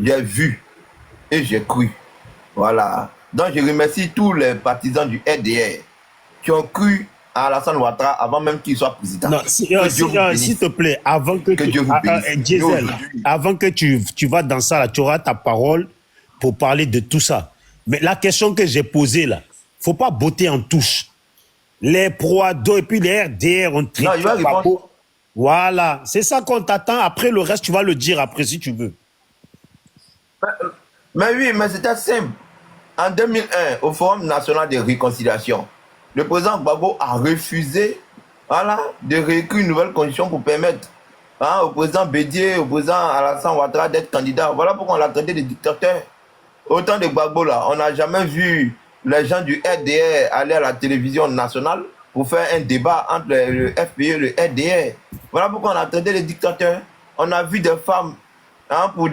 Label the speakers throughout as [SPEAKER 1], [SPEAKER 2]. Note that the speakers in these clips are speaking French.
[SPEAKER 1] j'ai vu et j'ai cru. Voilà. Donc, je remercie tous les partisans du RDR qui ont cru à Alassane Ouattara avant même qu'il soit président.
[SPEAKER 2] Non, s'il te plaît, avant que,
[SPEAKER 1] Dieu vous bénisse.
[SPEAKER 2] Diesel, avant que tu vas dans ça, là, tu auras ta parole pour parler de tout ça. Mais la question que j'ai posée là, faut pas botter en touche. Les Proado et puis les RDR ont traité Gbagbo. Voilà, c'est ça qu'on t'attend. Après le reste, tu vas le dire après si tu veux.
[SPEAKER 1] Mais oui, mais c'était simple. En 2001, au Forum national de réconciliation, le président Gbagbo a refusé, voilà, de réécrire une nouvelle condition pour permettre au président Bédié, au président Alassane Ouattara d'être candidat. Voilà pourquoi on l'a traité de dictateur. Autant de Gbagbo là, on n'a jamais vu les gens du RDR aller à la télévision nationale pour faire un débat entre le FPI et le RDR. Voilà pourquoi on a traité de dictateur. On a vu des femmes pour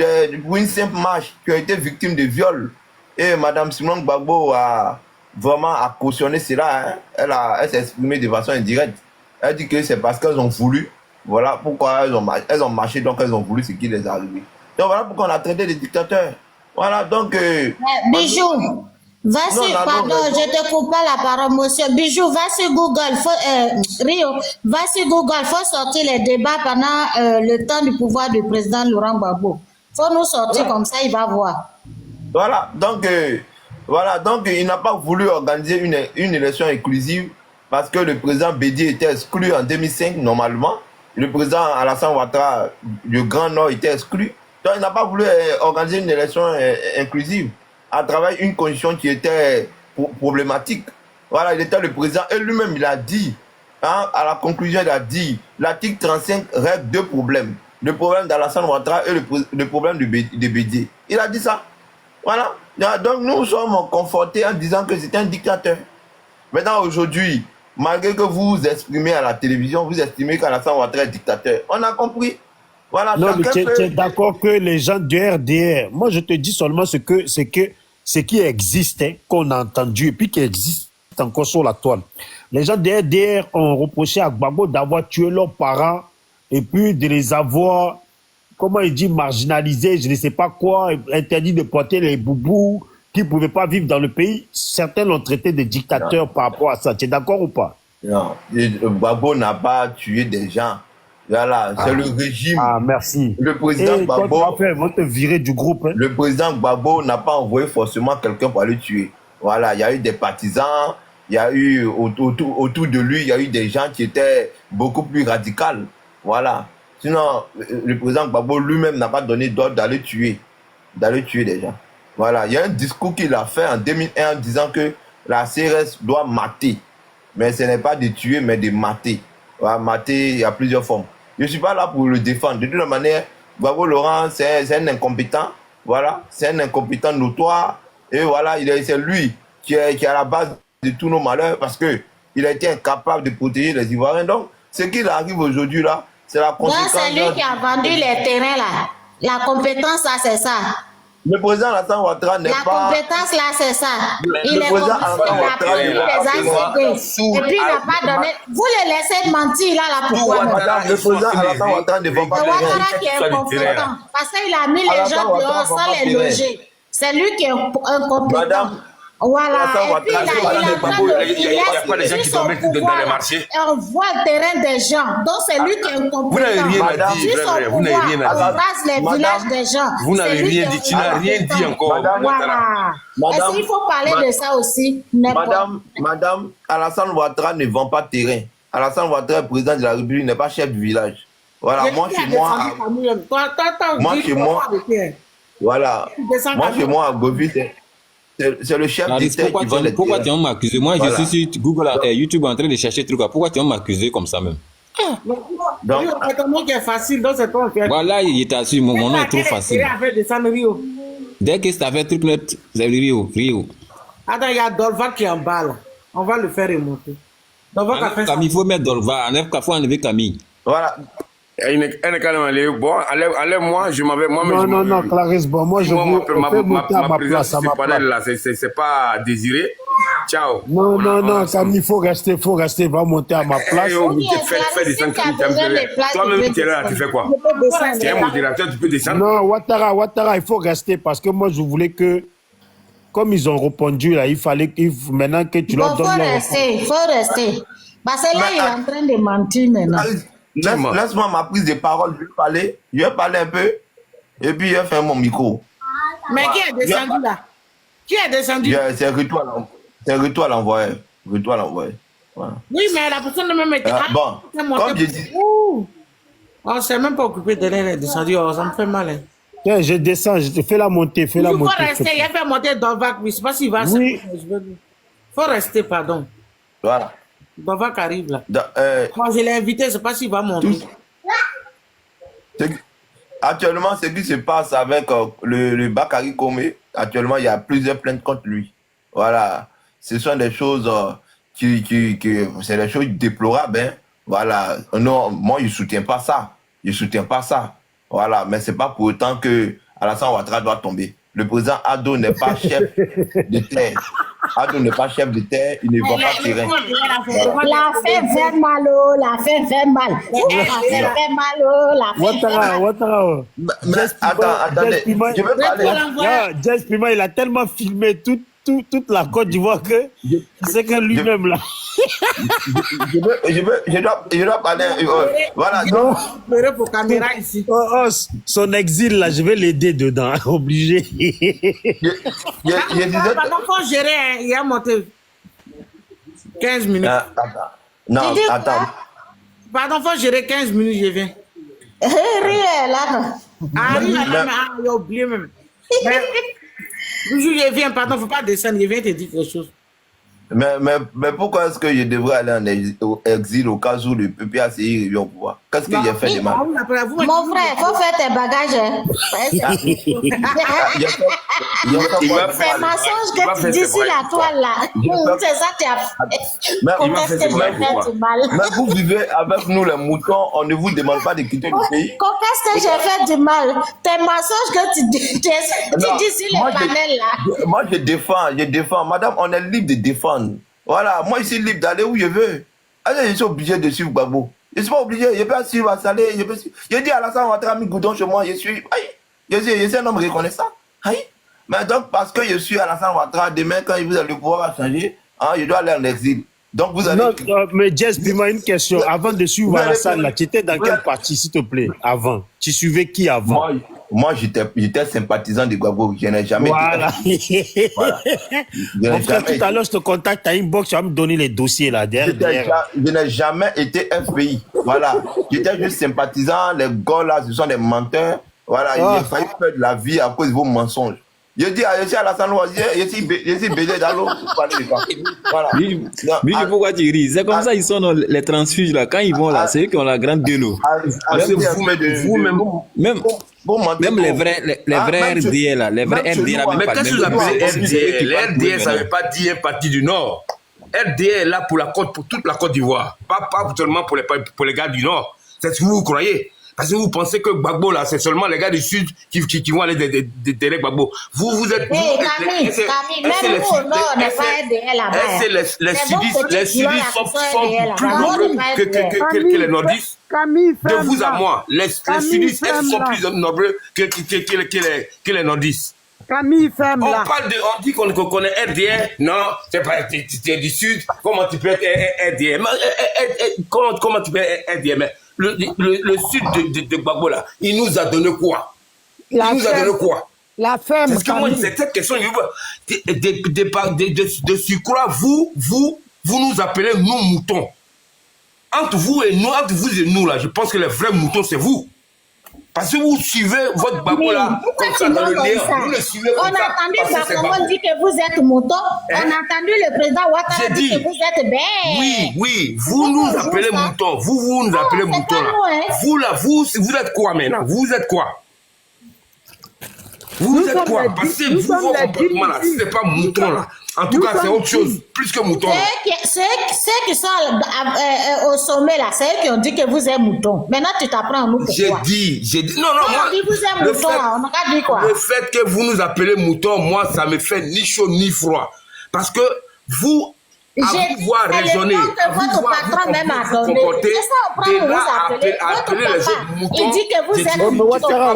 [SPEAKER 1] une simple marche qui ont été victimes de viol. Et Mme Simone Gbagbo a vraiment cautionné cela. Elle s'est exprimée de façon indirecte. Elle dit que c'est parce qu'elles ont voulu. Voilà pourquoi elles ont marché, donc elles ont voulu ce qui les est arrivé. Donc voilà pourquoi on a traité de dictateurs. Voilà, donc...
[SPEAKER 3] Bijou, va sur... Pardon, je te coupe pas la parole, monsieur. Bijou, va sur Google. Rio, va sur Google. Faut sortir les débats pendant le temps du pouvoir du président Laurent Gbagbo. Faut nous sortir comme ça, il va voir.
[SPEAKER 1] Voilà, donc il n'a pas voulu organiser une élection inclusive parce que le président Bédié était exclu en 2005 normalement. Le président Alassane Ouattara du Grand Nord était exclu. Donc il n'a pas voulu organiser une élection inclusive à travers une condition qui était problématique. Voilà, il était le président et lui-même il a dit, à la conclusion il a dit, l'article 35 règle deux problèmes. Le problème d'Alassane Ouattara et le problème de Bédié. Il a dit ça. Voilà. Donc nous sommes confortés en disant que c'est un dictateur. Maintenant aujourd'hui, malgré que vous vous exprimez à la télévision, vous estimez qu'Alassane Ouattara est dictateur. On a compris. Voilà.
[SPEAKER 2] Non, mais tu es d'accord que les gens du RDR, moi je te dis seulement ce qui existe, qu'on a entendu et puis qui existe encore sur la toile. Les gens du RDR ont reproché à Gbagbo d'avoir tué leurs parents et puis de les avoir, comment il dit, marginalisés, je ne sais pas quoi, interdit de porter les boubous, qui ne pouvaient pas vivre dans le pays. Certains l'ont traité de dictateur par rapport à ça. Tu es d'accord ou pas?
[SPEAKER 1] Non, Gbagbo n'a pas tué des gens. Voilà, c'est le régime.
[SPEAKER 2] Ah, merci.
[SPEAKER 1] Le président Gbagbo...
[SPEAKER 2] Ils vont te virer du groupe. Hein.
[SPEAKER 1] Le président Gbagbo n'a pas envoyé forcément quelqu'un pour le tuer. Voilà, il y a eu des partisans, il y a eu autour de lui, il y a eu des gens qui étaient beaucoup plus radicaux. Voilà. Sinon, le président Gbagbo lui-même n'a pas donné d'ordre d'aller tuer des gens. Voilà, il y a un discours qu'il a fait en 2001 en disant que la CRS doit mater. Mais ce n'est pas de tuer, mais de mater. Voilà, mater, il y a plusieurs formes. Je ne suis pas là pour le défendre. De toute manière, Gbagbo Laurent, c'est un incompétent. Voilà, c'est un incompétent notoire. Et voilà, c'est lui qui est à la base de tous nos malheurs parce qu'il a été incapable de protéger les Ivoiriens. Donc, ce qu'il arrive aujourd'hui là, c'est la conséquence.
[SPEAKER 3] Donc, c'est lui qui a vendu les terrains là. La compétence là, c'est ça.
[SPEAKER 1] Le président Alassane Ouattara n'est pas...
[SPEAKER 3] La compétence là, c'est ça. Il est
[SPEAKER 1] président
[SPEAKER 3] compétent, il a pris les ACD. Et puis, il n'a pas donné... Vous les laissez mentir là, pourquoi?
[SPEAKER 1] Madame, le président Alassane Ouattara ne vend pas de
[SPEAKER 3] Ouattara qui est incompétent. Parce qu'il a mis les gens dehors sans les loger. C'est lui qui est incompétent. Voilà, et puis il a pas les gens qui doivent mettre dans les marchés. On voit le terrain des gens, donc c'est lui qui est incompétent.
[SPEAKER 4] Vous n'avez rien dit, frère, vous n'avez rien dit.
[SPEAKER 3] On rase les villages des gens.
[SPEAKER 4] Vous n'avez rien dit, tu n'as rien dit encore.
[SPEAKER 3] Voilà. Est-ce qu'il faut parler de ça aussi?
[SPEAKER 1] Madame, Alassane Ouattara ne vend pas de terrain. Alassane Ouattara est président de la République, n'est pas chef du village. Voilà, moi chez moi, voilà, moi chez moi à Govi, c'est le chef d'État qui vend les terrains.
[SPEAKER 5] Pourquoi tu vas m'accuser? Moi, je suis sur Google et YouTube en train de chercher trucs. Pourquoi tu vas m'accuser comme ça même?
[SPEAKER 6] Donc, c'est un nom qui est facile, donc c'est toi qui
[SPEAKER 5] voilà, il t'a su, mon nom est trop facile. Dès que ça fait truc net, c'est Rio.
[SPEAKER 6] Attends, il y a Dolva qui est en bas là. On va le faire remonter.
[SPEAKER 5] Camille, il faut mettre Dolva. Il faut enlever Camille.
[SPEAKER 1] Voilà.
[SPEAKER 4] Bon, enlève-moi, je m'avais...
[SPEAKER 2] Non, Clarisse, bon, moi je veux
[SPEAKER 4] ma place, c'est pas désiré. Ciao.
[SPEAKER 2] Non, Camille, il faut rester, va monter à ma place.
[SPEAKER 4] Fais descendre Camille. Toi-même, tu es là, tu fais quoi? Tu es un modérateur, tu peux descendre.
[SPEAKER 2] Non, Ouattara, il faut rester parce que moi, je voulais que, comme ils ont répondu là, il fallait maintenant que tu leur donnes.
[SPEAKER 3] Il faut rester. Parce que là, il est en train de mentir maintenant.
[SPEAKER 1] Laisse-moi ma prise de parole, je vais parler un peu, et puis je vais faire mon micro.
[SPEAKER 6] Mais qui est descendu là? Qui est descendu?
[SPEAKER 1] C'est Retour à l'envoyé. Voilà.
[SPEAKER 6] Oui, mais la personne ne même été.
[SPEAKER 1] Bon, comme je dis.
[SPEAKER 6] On ne s'est même pas occupé de l'air descendu, ça me fait mal. Hein.
[SPEAKER 2] Tiens, je descends, je te fais la montée,
[SPEAKER 6] Il faut rester, il a fait monter Dovac, mais je ne sais pas s'il va.
[SPEAKER 2] Oui.
[SPEAKER 6] Il faut rester, pardon.
[SPEAKER 1] Voilà.
[SPEAKER 6] Dovac arrive là. Quand je l'ai invité, je ne sais pas s'il va monter.
[SPEAKER 1] Actuellement, ce qui se passe avec le Bakary Komé, actuellement, il y a plusieurs plaintes contre lui. Voilà. Ce sont des choses c'est des choses déplorables. Hein. Voilà. Non, moi, je ne soutiens pas ça. Voilà. Mais ce n'est pas pour autant que Alassane Ouattara doit tomber. Le président Ado n'est pas chef de terre. Il ne va pas tirer.
[SPEAKER 3] La fait mal.
[SPEAKER 2] Ouattara.
[SPEAKER 1] Attendez. Je veux parler.
[SPEAKER 2] Jess Pima, il a tellement filmé toute la Côte d'Ivoire que c'est que lui-même là.
[SPEAKER 1] Je dois parler. Voilà.
[SPEAKER 2] Non.
[SPEAKER 6] Pour caméra ici.
[SPEAKER 2] Son exil là, je vais l'aider dedans, obligé.
[SPEAKER 6] Pardon, faut gérer, hein. Il a monté 15 minutes.
[SPEAKER 1] Non, attends.
[SPEAKER 6] Pardon, faut gérer 15 minutes, je viens.
[SPEAKER 3] Là.
[SPEAKER 6] Il a oublié même. Toujours je viens, pardon, faut pas descendre, je viens te dire quelque chose.
[SPEAKER 1] Mais pourquoi est-ce que je devrais aller en exil au cas où le PPACI revient au pouvoir? Qu'est-ce que j'ai fait de mal?
[SPEAKER 3] Mon frère, il faut faire tes bagages. C'est mensonge que tu dis sur la toile là. C'est ça que tu as fait. Comment est-ce que j'ai fait du mal?
[SPEAKER 1] Mais vous vivez avec nous les moutons, on ne vous demande pas de quitter le pays.
[SPEAKER 3] Comment est-ce que j'ai fait du mal? Tes mensonges que tu dis sur les panels là.
[SPEAKER 1] Moi je défends. Madame, on est libre de défendre. Voilà, moi je suis libre d'aller où je veux. Alors, je suis obligé de suivre Gbagbo. Je ne suis pas obligé, je peux suivre Salé, je dis à Alassane Ouattara mis Goudon chez moi, je suis un homme reconnaissant. Mais donc, parce que je suis Alassane Ouattara, demain, quand vous allez le pouvoir changer, je dois aller en exil. Donc, vous allez...
[SPEAKER 2] Non, mais Jess, dis-moi une question. Avant de suivre Alassane, là, tu étais dans quel parti, s'il te plaît, avant? Tu suivais qui avant?
[SPEAKER 1] Moi, j'étais sympathisant de Gbagbo. Je n'ai jamais
[SPEAKER 2] été... Voilà. Mon frère, tout à l'heure, je te contacte à inbox, tu vas me donner les dossiers là.
[SPEAKER 1] Je n'ai jamais été FPI. Voilà. J'étais juste sympathisant. Les gars là, ce sont des menteurs. Voilà. Ils ont failli perdre la vie à cause de vos mensonges. Je dis à Alassane Ouattara, je suis baisé dans l'eau pour parler de ça. Voilà.
[SPEAKER 5] Mais pourquoi tu ris? C'est comme ça, ils sont dans les transfuges là. Quand ils vont là, c'est eux qui ont la grande gueule. Même les vrais RDA là, les vrais RDA.
[SPEAKER 4] Mais qu'est-ce que vous appelez RDA? Les RDA, ça ne veut pas dire un parti du Nord. RDA est là pour toute la Côte d'Ivoire. Pas seulement pour les gars du Nord. C'est ce que vous croyez. Parce que vous pensez que Gbagbo, là, c'est seulement les gars du Sud qui vont aller derrière Gbagbo. Vous êtes...
[SPEAKER 3] Camille, même nous, on n'est pas RDA là-bas.
[SPEAKER 4] Les Sudistes sont plus nombreux que les Nordistes. De vous à moi, les Sudistes sont plus nombreux que les Nordistes.
[SPEAKER 7] Camille, ferme là.
[SPEAKER 4] On dit qu'on connaît RDA. Non, c'est pas du Sud. Comment tu peux être RDA? Comment tu peux être RDA? Mais le Sud de Gbagbo là, il nous a donné quoi?
[SPEAKER 7] La ferme.
[SPEAKER 4] Parce que moi, c'est cette question. De surcroît, vous nous appelez nous moutons. Entre vous et nous là, je pense que les vrais moutons, c'est vous. Parce que vous suivez votre Gbagbo là, comme ça dans le néant. Vous le suivez comme ça.
[SPEAKER 3] On a entendu Gbagbo dire que vous êtes mouton. On a entendu le président Ouattara dire que vous êtes bête.
[SPEAKER 4] Oui, vous nous appelez moutons. Vous nous appelez moutons là. Vous là, vous êtes quoi maintenant? Vous êtes quoi? Vous êtes quoi? Parce que vous, votre comportement là, c'est pas mouton là. En tout cas, c'est autre chose, plus que mouton.
[SPEAKER 3] Ceux qui sont au sommet là, c'est eux qui ont dit que vous êtes mouton. Maintenant, tu t'apprends à nous pourquoi.
[SPEAKER 4] J'ai dit. Non, moi.
[SPEAKER 3] On dit vous êtes mouton, on n'a pas dit quoi.
[SPEAKER 4] Le fait que vous nous appelez mouton, moi, ça me fait ni chaud ni froid. Parce que vous, à vous voir raisonner, à vous voir vous comporter, de là à appeler les autres moutons.
[SPEAKER 3] Il dit que vous êtes
[SPEAKER 2] Ouattara,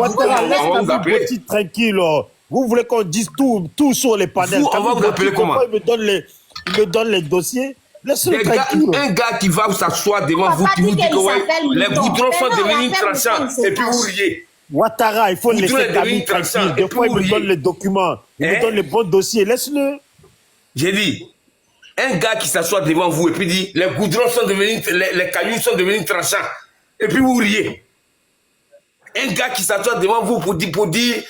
[SPEAKER 2] petit tranquille. Vous voulez qu'on dise tout sur les panels.
[SPEAKER 4] On va vous appeler comment?
[SPEAKER 2] Il me donne les dossiers. Laissez-le tranquille.
[SPEAKER 4] Un gars qui va s'asseoir devant vous, qui vous dit que les goudrons sont devenus tranchants, et puis vous riez.
[SPEAKER 2] Ouattara, il faut laisser Camille tranquille. Des fois, il me donne les documents. Il me donne les bons dossiers. Laisse-le.
[SPEAKER 4] J'ai dit, un gars qui s'assoit devant vous et puis dit, les goudrons sont devenus, les cailloux sont devenus tranchants. Et puis vous riez. Un gars qui s'assoit devant vous pour dire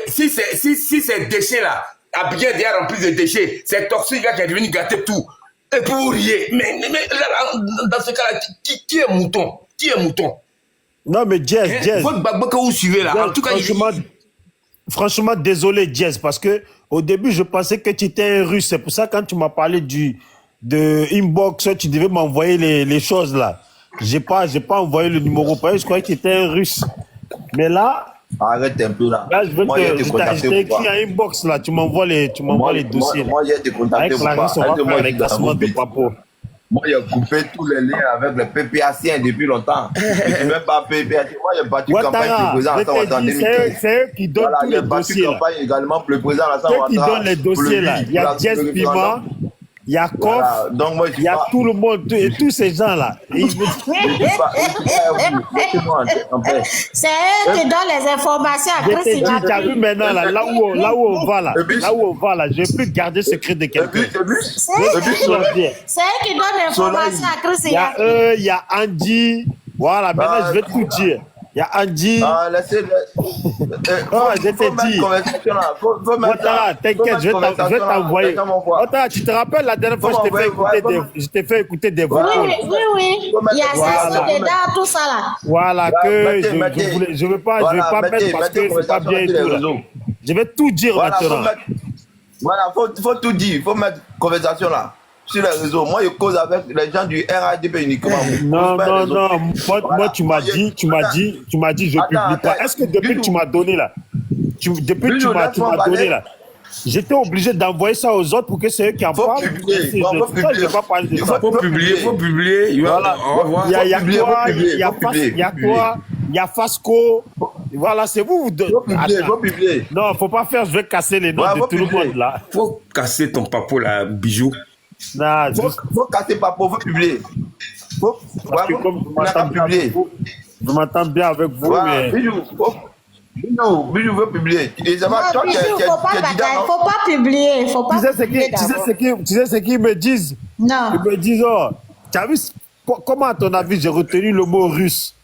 [SPEAKER 4] si ces déchets-là, à bien déjà rempli de déchets, c'est toxique là qui est devenu gâter tout. Et puis vous riez. Mais là, dans ce cas-là, qui est mouton? Qui est mouton?
[SPEAKER 2] Non, mais Jazz.
[SPEAKER 4] Votre Gbagbo que vous suivez là, en tout cas,
[SPEAKER 2] franchement, désolé, Jazz, parce que au début, je pensais que tu étais un russe. C'est pour ça, quand tu m'as parlé de inbox, tu devais m'envoyer les choses là. J'ai pas envoyé le numéro. Je croyais que tu étais un russe. Mais là.
[SPEAKER 1] Arrête un peu là.
[SPEAKER 2] Là, je t'ai écrit en inbox là. Tu m'envoies les dossiers.
[SPEAKER 1] Moi, j'ai été contacté pour
[SPEAKER 2] ça. On va faire les classements de Papo.
[SPEAKER 1] Moi, j'ai coupé tous les liens avec le PPACien depuis longtemps. Je ne suis même pas PPACien. Moi, j'ai battu campagne pour le président en 2015.
[SPEAKER 2] C'est eux qui donnent tous les dossiers.
[SPEAKER 1] J'ai battu campagne également pour le président Alassane
[SPEAKER 2] Ouattara. Ceux qui donnent les dossiers là. Il y a Jess Pima, il y a Kof, il y a tout le monde, et tous ces gens là.
[SPEAKER 3] C'est eux qui donnent les informations à Chris.
[SPEAKER 2] Tu as vu maintenant là où on va là. Là où on va là. Je ne vais plus garder secret de quelqu'un.
[SPEAKER 3] C'est eux qui donnent l'information à Chris.
[SPEAKER 2] Il y a eux, il y a Andy. Voilà, maintenant je vais tout dire. Il y a Andy. Je t'ai dit. Ouattara, t'inquiète, je vais t'envoyer. Ouattara, tu te rappelles la dernière fois je t'ai fait écouter des voix.
[SPEAKER 3] Oui. Il y a ça dedans, tout ça là.
[SPEAKER 2] Voilà, que je ne veux pas mettre parce que c'est pas bien et tout là. Je vais tout dire maintenant.
[SPEAKER 1] Voilà, faut tout dire. Il faut mettre conversation là. Sur les réseaux. Moi, je cause avec les gens du RADP uniquement.
[SPEAKER 2] Non. Moi, tu m'as dit, je publie pas. Est-ce que depuis que tu m'as donné là, depuis que tu m'as donné là, j'étais obligé d'envoyer ça aux autres pour que c'est eux qui en parlent.
[SPEAKER 1] Il
[SPEAKER 4] faut publier.
[SPEAKER 2] Il y a toi, il y a Fasco. Voilà, c'est vous.
[SPEAKER 1] Faut publier.
[SPEAKER 2] Non, faut pas faire, je vais casser les noms de tout le monde là.
[SPEAKER 4] Faut casser ton papo là, bijou.
[SPEAKER 1] Non, faut casser Papo, faut publier.
[SPEAKER 2] Je m'entends bien avec vous, mais.
[SPEAKER 1] Bijou veut publier.
[SPEAKER 3] Faut pas publier.
[SPEAKER 2] Tu sais ce qu'ils me disent?
[SPEAKER 3] Non.
[SPEAKER 2] Ils me disent, tu as vu comment à ton avis j'ai retenu le mot russe?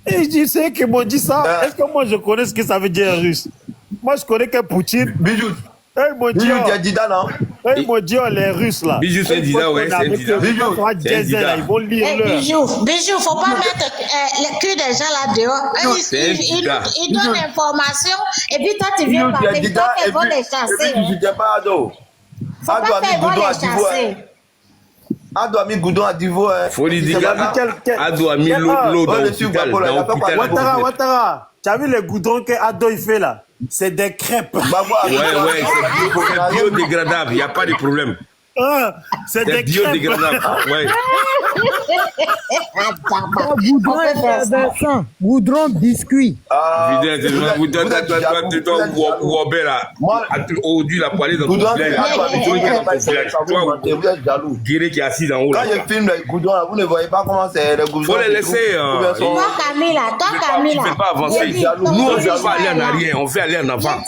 [SPEAKER 2] Et je dis, c'est eux qui m'ont dit ça. Est-ce que moi je connais ce que ça veut dire russe? Moi je connais que Poutine.
[SPEAKER 1] Bijou.
[SPEAKER 2] Ils m'ont dit, les Russes là.
[SPEAKER 4] Bijou, c'est Dida, ouais, c'est Dida.
[SPEAKER 2] Ils vont lire
[SPEAKER 3] Bijou, faut pas mettre le cul des gens là dehors. Ils donnent l'information et puis toi tu viens parler. Toi tu vas les chasser. Faut pas faire bon les chasser.
[SPEAKER 1] Ado a mis Goudon à Divo.
[SPEAKER 4] Faut lui dire, Ado a mis l'eau dans l'hôpital.
[SPEAKER 2] Ouattara, tu as vu les goudrons que Ado il fait là? C'est des crêpes.
[SPEAKER 4] Ouais, c'est biodégradable, il n'y a pas de problème.
[SPEAKER 2] C'est des
[SPEAKER 4] biodégradables. Ouais.
[SPEAKER 7] Goudron biscuit.
[SPEAKER 4] Aujourd'hui, la poêlée dans ton village. Guéré qui est assis en haut là.
[SPEAKER 1] Quand je filme les goudrons, vous ne voyez pas comment c'est les goudrons.
[SPEAKER 4] Faut les laisser.
[SPEAKER 3] Toi, Camille,
[SPEAKER 4] tu ne fais pas avancer. Nous, on ne veut pas aller en arrière, on fait aller en avant.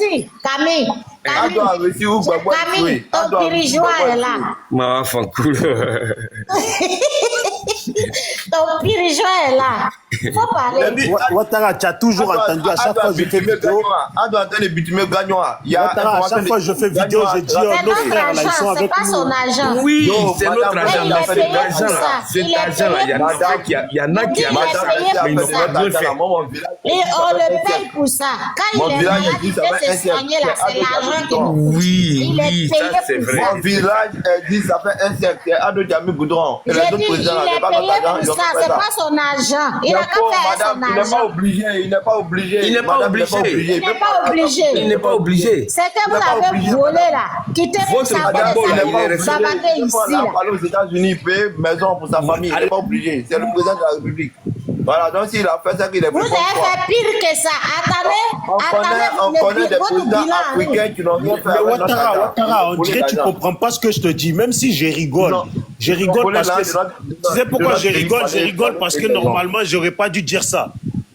[SPEAKER 3] Camille, ton pirigeois est là.
[SPEAKER 4] Ma femme cool.
[SPEAKER 3] Ton pirigeois est là. Faut parler.
[SPEAKER 2] Ouattara, tu as toujours entendu à chaque fois que je fais vidéo. Ouattara, à chaque fois que je fais vidéo, je dis nos frères là, ils sont avec nous.
[SPEAKER 3] C'est pas son agent.
[SPEAKER 4] Oui, c'est notre agent. Cet argent-là, il y en a qui mais ils n'ont pas besoin de faire.
[SPEAKER 3] Et on le paye pour ça. Quand il est malade, il fait se soigner là, c'est l'argent qui nous coûte. Il est payé pour ça.
[SPEAKER 1] Mon village dit ça fait un siècle. Ado Diami Goudron.
[SPEAKER 3] J'ai dit, il est payé pour ça. c'est pas son argent. Il a qu'à faire son
[SPEAKER 1] Il n'est pas
[SPEAKER 3] argent.
[SPEAKER 1] obligé, il n'est pas obligé.
[SPEAKER 4] Il n'est pas
[SPEAKER 1] Madame,
[SPEAKER 4] obligé.
[SPEAKER 3] Il n'est pas obligé.
[SPEAKER 4] Il n'est pas obligé.
[SPEAKER 3] C'est que vous
[SPEAKER 1] Il n'est pas
[SPEAKER 3] avez
[SPEAKER 1] obligé,
[SPEAKER 3] volé
[SPEAKER 1] madame.
[SPEAKER 3] là. Quittez
[SPEAKER 4] Votre
[SPEAKER 3] sa
[SPEAKER 1] Madame,
[SPEAKER 4] Gbagbo,
[SPEAKER 1] il n'est
[SPEAKER 4] il
[SPEAKER 1] pas
[SPEAKER 4] est
[SPEAKER 1] obligé.
[SPEAKER 4] resté.
[SPEAKER 3] Savate
[SPEAKER 1] Il faut
[SPEAKER 3] ici là.
[SPEAKER 1] aller aux États-Unis, payer maison pour sa famille. Il n'est pas obligé. C'est le président de la République. Voilà, donc s'il a fait ça, qu'il est
[SPEAKER 3] Vous
[SPEAKER 1] plus
[SPEAKER 3] avez fait pire que ça.
[SPEAKER 1] On connaît des
[SPEAKER 3] votre
[SPEAKER 1] présidents
[SPEAKER 3] bilan arrive.
[SPEAKER 1] africains qui n'ont rien fait
[SPEAKER 2] Mais
[SPEAKER 1] avec notre
[SPEAKER 2] Ouattara,
[SPEAKER 1] argent.
[SPEAKER 2] Ouattara, on
[SPEAKER 1] Pour
[SPEAKER 2] dirait que tu
[SPEAKER 1] l'argent.
[SPEAKER 2] comprends pas ce que je te dis, même si je rigole.
[SPEAKER 1] Non.
[SPEAKER 2] Je rigole
[SPEAKER 1] Volez
[SPEAKER 2] parce
[SPEAKER 1] là,
[SPEAKER 2] que...
[SPEAKER 1] de notre-
[SPEAKER 2] Tu sais pourquoi
[SPEAKER 1] de
[SPEAKER 2] je
[SPEAKER 1] notre
[SPEAKER 2] rigole?
[SPEAKER 1] pays,
[SPEAKER 2] Je rigole parce que
[SPEAKER 1] non.
[SPEAKER 2] normalement, j'aurais pas dû dire ça.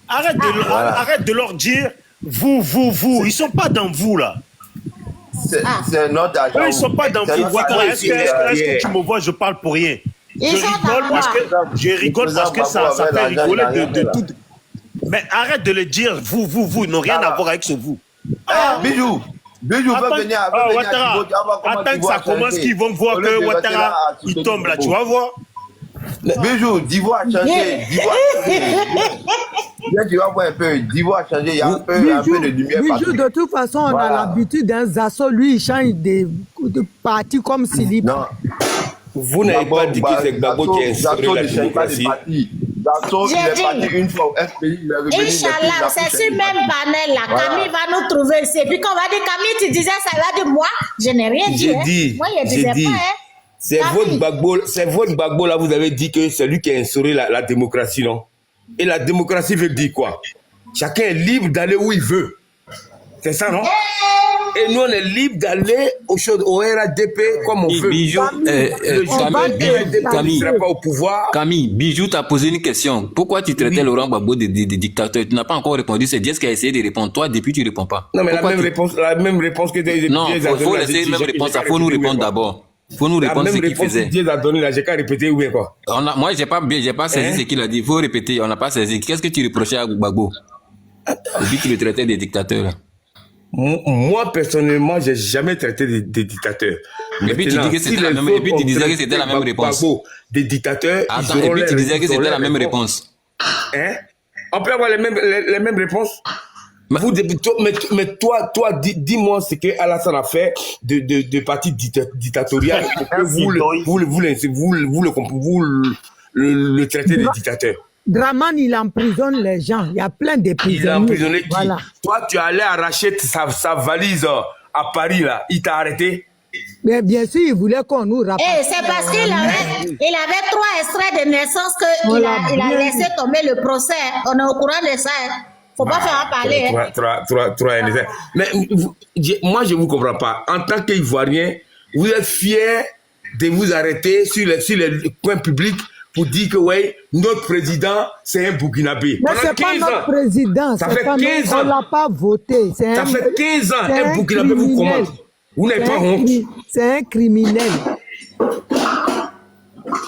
[SPEAKER 1] Voilà.
[SPEAKER 2] Arrête de leur dire vous. Ils sont pas dans vous, là.
[SPEAKER 1] C'est notre argent.
[SPEAKER 2] Eux, ils sont pas dans
[SPEAKER 1] C'est
[SPEAKER 2] vous.
[SPEAKER 1] notre
[SPEAKER 2] Ouattara,
[SPEAKER 1] argent.
[SPEAKER 2] est-ce que tu me vois, je parle pour rien?
[SPEAKER 3] Ils sont
[SPEAKER 2] Je rigole parce que ça fait rigoler de tout. Mais arrête de le dire, vous, n'ont rien à voir avec ce vous.
[SPEAKER 1] Bijou veut venir à
[SPEAKER 2] Ouattara, attends que ça commence, qu'ils vont voir que Ouattara, il tombe là, tu vas voir.
[SPEAKER 1] Bijou, Divo a changé. Viens, tu vas voir un peu. Divo a changé. Il y a un peu de lumière
[SPEAKER 7] Bijou,
[SPEAKER 1] partout.
[SPEAKER 7] de toute façon, on
[SPEAKER 1] Voilà.
[SPEAKER 7] a l'habitude d'un Zasso, lui, il change de parti comme Silip.
[SPEAKER 1] Non.
[SPEAKER 4] Vous n'avez pas dit que c'est Gbagbo qui a instauré la démocratie.
[SPEAKER 1] Zasso, il
[SPEAKER 3] J'ai
[SPEAKER 1] est parti
[SPEAKER 3] dit.
[SPEAKER 1] une fois au FPI. Il est revenu.
[SPEAKER 3] Inch'Allah, c'est sur même panel là.
[SPEAKER 1] Voilà.
[SPEAKER 3] Camille va nous trouver ici. Et puis quand on va dire Camille, tu disais ça, il va dire moi, je n'ai rien dit.
[SPEAKER 4] J'ai
[SPEAKER 3] hein.
[SPEAKER 4] dit,
[SPEAKER 3] Moi, je
[SPEAKER 4] j'ai
[SPEAKER 3] disais
[SPEAKER 4] dit.
[SPEAKER 3] pas. Hein.
[SPEAKER 4] C'est
[SPEAKER 3] Camille.
[SPEAKER 4] votre Gbagbo là, vous avez dit que c'est lui qui a instauré la démocratie, non? Et la démocratie veut dire quoi? Chacun est libre d'aller où il veut. C'est ça, non? Et nous, on est libre d'aller au RADP comme on veut.
[SPEAKER 5] Bijou,
[SPEAKER 4] Camille ne sera pas au pouvoir.
[SPEAKER 5] Camille, Bijou t'a posé une question. Pourquoi tu traitais Laurent Gbagbo de dictateur? Tu n'as pas encore répondu. C'est Jess qui a essayé de répondre. Toi, depuis, tu ne réponds pas.
[SPEAKER 4] Non, mais
[SPEAKER 5] Pourquoi
[SPEAKER 4] la même réponse que Dieu
[SPEAKER 5] Non, il faut laisser la même réponse. Il faut nous répondre d'abord. Il faut nous répondre ce qu'il faisait.
[SPEAKER 4] Dieu a donné là, j'ai qu'à répéter ou bien quoi?
[SPEAKER 5] Moi, j'ai pas saisi ce qu'il a dit. Il faut répéter. On n'a pas saisi. Qu'est-ce que tu reprochais à Gbagbo? Depuis tu le traitais de dictateur. Là.
[SPEAKER 4] Moi, personnellement, j'ai jamais traité de dictateur.
[SPEAKER 5] Et puis tu dis que c'était la même, et puis tu disais que c'était la même réponse.
[SPEAKER 4] Des dictateurs.
[SPEAKER 5] Attends, et puis tu disais que c'était la même réponse.
[SPEAKER 4] Hein? On peut avoir les mêmes réponses? Mais toi, dis-moi ce que Alassane a fait de parti dictatorial pour que vous le traitez de dictateur.
[SPEAKER 7] Draman, il emprisonne les gens. Il y a plein de prisonniers.
[SPEAKER 4] Il a emprisonné qui?
[SPEAKER 7] Voilà.
[SPEAKER 4] Toi, tu allais arracher sa valise à Paris, là. Il t'a arrêté?
[SPEAKER 7] Mais bien sûr, il voulait qu'on nous rapporte.
[SPEAKER 3] Et c'est parce qu'il avait 3 extraits de naissance qu'il a laissé tomber le procès. On est au courant de ça. Faut pas faire en parler. Hein.
[SPEAKER 4] 3 NSR. Mais moi, je ne vous comprends pas. En tant qu'Ivoirien, vous êtes fiers de vous arrêter sur les coins publics pour dire que ouais, notre président, c'est un Burkinabé.
[SPEAKER 7] Mais
[SPEAKER 4] Pendant
[SPEAKER 7] c'est pas
[SPEAKER 4] 15
[SPEAKER 7] notre
[SPEAKER 4] ans.
[SPEAKER 7] président.
[SPEAKER 4] Ça
[SPEAKER 7] c'est
[SPEAKER 4] fait
[SPEAKER 7] pas
[SPEAKER 4] 15
[SPEAKER 7] nous,
[SPEAKER 4] ans.
[SPEAKER 7] on l'a pas voté.
[SPEAKER 4] Ça fait 15 ans,
[SPEAKER 7] c'est
[SPEAKER 4] un Burkinabé vous
[SPEAKER 7] criminel.
[SPEAKER 4] commande. Vous n'avez pas honte.
[SPEAKER 7] C'est un criminel.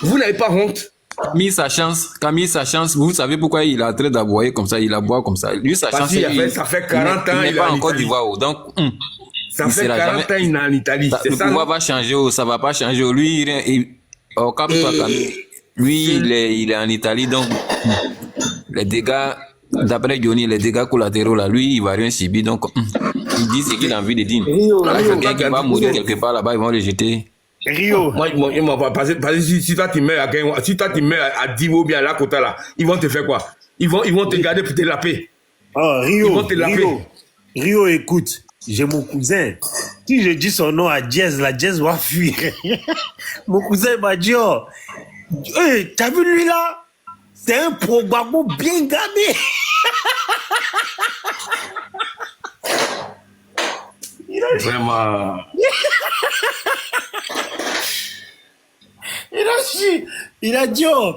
[SPEAKER 4] Vous n'avez pas honte.
[SPEAKER 5] Camille, sa chance, vous savez pourquoi il est en train d'aboyer comme ça, il aboie comme ça. Lui, sa
[SPEAKER 4] Parce
[SPEAKER 5] chance,
[SPEAKER 4] qu'il ça fait 40 ans,
[SPEAKER 5] il n'est
[SPEAKER 4] il est
[SPEAKER 5] pas
[SPEAKER 4] en
[SPEAKER 5] en Côte
[SPEAKER 4] Italie.
[SPEAKER 5] d'Ivoire. Donc,
[SPEAKER 4] Ça
[SPEAKER 5] il
[SPEAKER 4] fait
[SPEAKER 5] sera
[SPEAKER 4] 40 ans, il est en Italie. C'est
[SPEAKER 5] le
[SPEAKER 4] ça,
[SPEAKER 5] pouvoir
[SPEAKER 4] non?
[SPEAKER 5] va changer, ça va pas changer. Lui, calme-toi, Camille. Lui, il est en Italie, donc les dégâts, d'après Johnny, les dégâts collatéraux, là, lui, il va rien subir. Donc, il dit ce qu'il a envie de dire. Quelqu'un qui va mourir quelque part là-bas, ils vont le jeter.
[SPEAKER 2] Rio.
[SPEAKER 4] Moi, parce que si toi tu meurs à Divo ou bien à Lakota là, ils vont te faire quoi? Ils vont te garder pour te laper.
[SPEAKER 2] Oh,
[SPEAKER 4] Ils vont te laper.
[SPEAKER 2] Rio, écoute, j'ai mon cousin. Si je dis son nom à Jazz, la Jazz va fuir. Mon cousin m'a dit, oh, hey, t'as vu lui là? C'est un Gbagbo bien gamé.
[SPEAKER 4] Vraiment.
[SPEAKER 2] Il a dit, oh,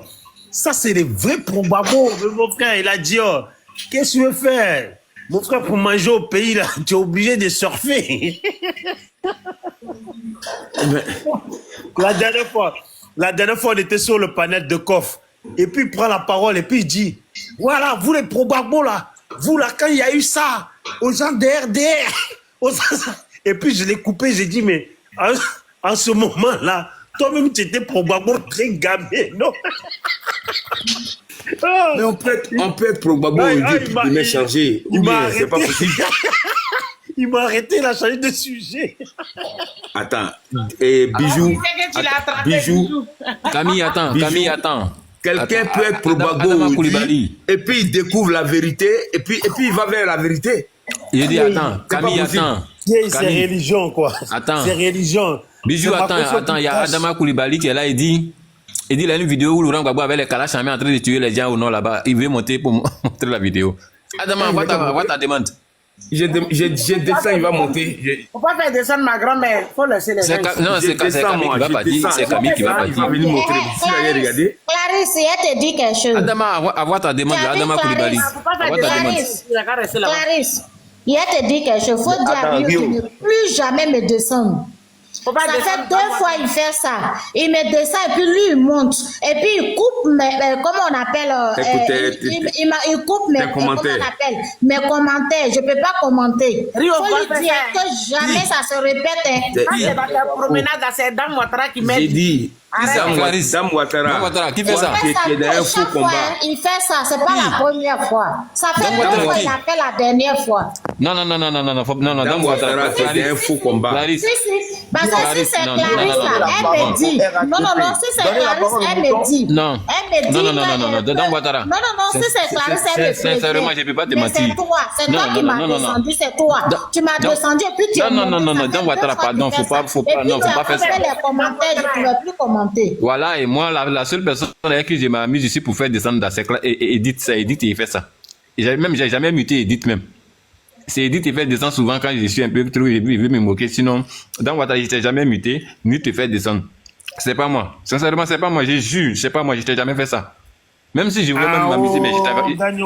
[SPEAKER 2] ça c'est les vrais Gbagbo. Mon frère, il a dit, oh, qu'est-ce que tu veux faire? Mon frère, pour manger au pays, là, tu es obligé de surfer. La dernière fois, on était sur le panel de coffre. Et puis, il prend la parole et puis il dit, voilà, vous les Gbagbo là, vous là, quand il y a eu ça, aux gens de RDR, et puis je l'ai coupé, j'ai dit, mais en ce moment-là, toi-même, tu étais Gbagbo très gamé, non?
[SPEAKER 4] Mais on peut être Gbagbo aujourd'hui pour demain changer. Ou bien, c'est pas possible.
[SPEAKER 2] Il m'a arrêté, il a changé de sujet.
[SPEAKER 4] Attends, Bijou.
[SPEAKER 6] C'est que tu l'as attrapé,
[SPEAKER 4] Bijou.
[SPEAKER 5] Camille, attends.
[SPEAKER 4] Quelqu'un peut être pro Gbagbo
[SPEAKER 5] Adama
[SPEAKER 4] aujourd'hui,
[SPEAKER 5] Koulibaly.
[SPEAKER 4] et puis il découvre la vérité, et puis il va vers la vérité.
[SPEAKER 5] Il dit, attends, Camille, attends.
[SPEAKER 2] C'est
[SPEAKER 5] Camille.
[SPEAKER 2] religion, quoi.
[SPEAKER 5] Attends.
[SPEAKER 2] C'est religion.
[SPEAKER 5] Bijou,
[SPEAKER 2] C'est ma
[SPEAKER 5] attends,
[SPEAKER 2] conscience
[SPEAKER 5] attends, il y a
[SPEAKER 2] qui cache.
[SPEAKER 5] Adama Koulibaly qui est là, il dit, il y a une vidéo où Laurent Gbagbo avec les Kalash en train de tuer les gens au nord là-bas. Il veut monter pour montrer la vidéo. Adama, envoie ta demande.
[SPEAKER 4] J'ai descends, il va monter.
[SPEAKER 6] Faut pas faire descendre ma grand-mère. Faut laisser les gens.
[SPEAKER 5] Non, c'est Camille qui va partir. C'est Camille qui va
[SPEAKER 4] Il va
[SPEAKER 5] partir.
[SPEAKER 4] venir montrer. Si vous avez regardé.
[SPEAKER 3] Clarisse, elle te dit quelque chose.
[SPEAKER 5] Adama, envoie ta demande,
[SPEAKER 3] Tu as vu
[SPEAKER 5] Adama Koulibaly.
[SPEAKER 3] Clarisse?
[SPEAKER 6] Faut pas faire
[SPEAKER 5] Envoie ta demande.
[SPEAKER 6] descendre. Il a qu'à rester là-bas.
[SPEAKER 3] Clarisse, il te dit quelque chose. Faut dire à
[SPEAKER 1] Attends,
[SPEAKER 3] Rio
[SPEAKER 1] Rio.
[SPEAKER 3] de ne plus jamais me descendre.
[SPEAKER 6] Faut pas
[SPEAKER 3] Ça fait
[SPEAKER 6] descendre.
[SPEAKER 3] 2 fois il fait ça. Il me descend et puis lui il monte. Et puis il coupe mes, comment on appelle il coupe mes
[SPEAKER 4] commentaires.
[SPEAKER 3] comment on appelle mes commentaires. Je peux pas commenter.
[SPEAKER 6] Rio,
[SPEAKER 3] Faut
[SPEAKER 6] va
[SPEAKER 3] lui
[SPEAKER 6] faire
[SPEAKER 3] dire
[SPEAKER 6] ça.
[SPEAKER 3] que jamais ça se répète. Hein.
[SPEAKER 6] Quand c'est dans la promenade, c'est Dame Ouattara qui met.
[SPEAKER 4] J'ai dit,
[SPEAKER 5] Clarisse.
[SPEAKER 4] Dame Ouattara.
[SPEAKER 5] Dame Ouattara, qui fait ça?
[SPEAKER 3] Il fait ça
[SPEAKER 4] Qui est dans un
[SPEAKER 3] chaque
[SPEAKER 4] faux
[SPEAKER 3] fois,
[SPEAKER 4] combat.
[SPEAKER 3] hein, il fait ça. C'est pas la première fois. Ça fait
[SPEAKER 5] Donc,
[SPEAKER 3] 2
[SPEAKER 5] Ouattara
[SPEAKER 3] fois
[SPEAKER 5] qui?
[SPEAKER 3] il appelle la dernière fois.
[SPEAKER 5] Non,
[SPEAKER 4] Dame
[SPEAKER 5] Dame
[SPEAKER 4] Ouattara,
[SPEAKER 5] Ouattara,
[SPEAKER 4] c'est un
[SPEAKER 5] Clarisse.
[SPEAKER 4] faux combat.
[SPEAKER 5] Clarisse.
[SPEAKER 3] Si. Parce que si
[SPEAKER 5] Clarisse,
[SPEAKER 3] c'est
[SPEAKER 5] non,
[SPEAKER 3] Clarisse,
[SPEAKER 5] non,
[SPEAKER 3] là, elle me dit. Non, si c'est
[SPEAKER 1] Donnez la
[SPEAKER 3] Clarisse,
[SPEAKER 1] parole au
[SPEAKER 3] elle me
[SPEAKER 1] bouton.
[SPEAKER 3] dit.
[SPEAKER 5] Non.
[SPEAKER 3] Elle me dit.
[SPEAKER 5] Non, Dame Ouattara.
[SPEAKER 3] Non, si c'est Clarisse, elle me dit.
[SPEAKER 5] Sincèrement, je ne peux pas te
[SPEAKER 3] Mais
[SPEAKER 5] mentir.
[SPEAKER 3] c'est toi qui m'as descendu, c'est toi. Tu m'as descendu et puis tu es
[SPEAKER 5] Non,
[SPEAKER 3] monté.
[SPEAKER 5] Dame Ouattara, pardon, faut pas faire ça.
[SPEAKER 3] Les commentaires, je ne pouvais plus commenter.
[SPEAKER 5] Voilà, et moi, la seule personne avec qui je m'amuse ici pour faire descendre dans ces classes, Edith, c'est Edith, il fait ça. Et j'ai jamais muté Edith même. C'est Edith qui fait descendre souvent quand je suis un peu trop, il veut me moquer. Sinon, dans Ouattara, je t'ai jamais muté, ni te faire descendre. C'est pas moi. Sincèrement, c'est pas moi, je jure, c'est pas moi, je t'ai jamais fait ça. Même si je voulais même m'amuser, mais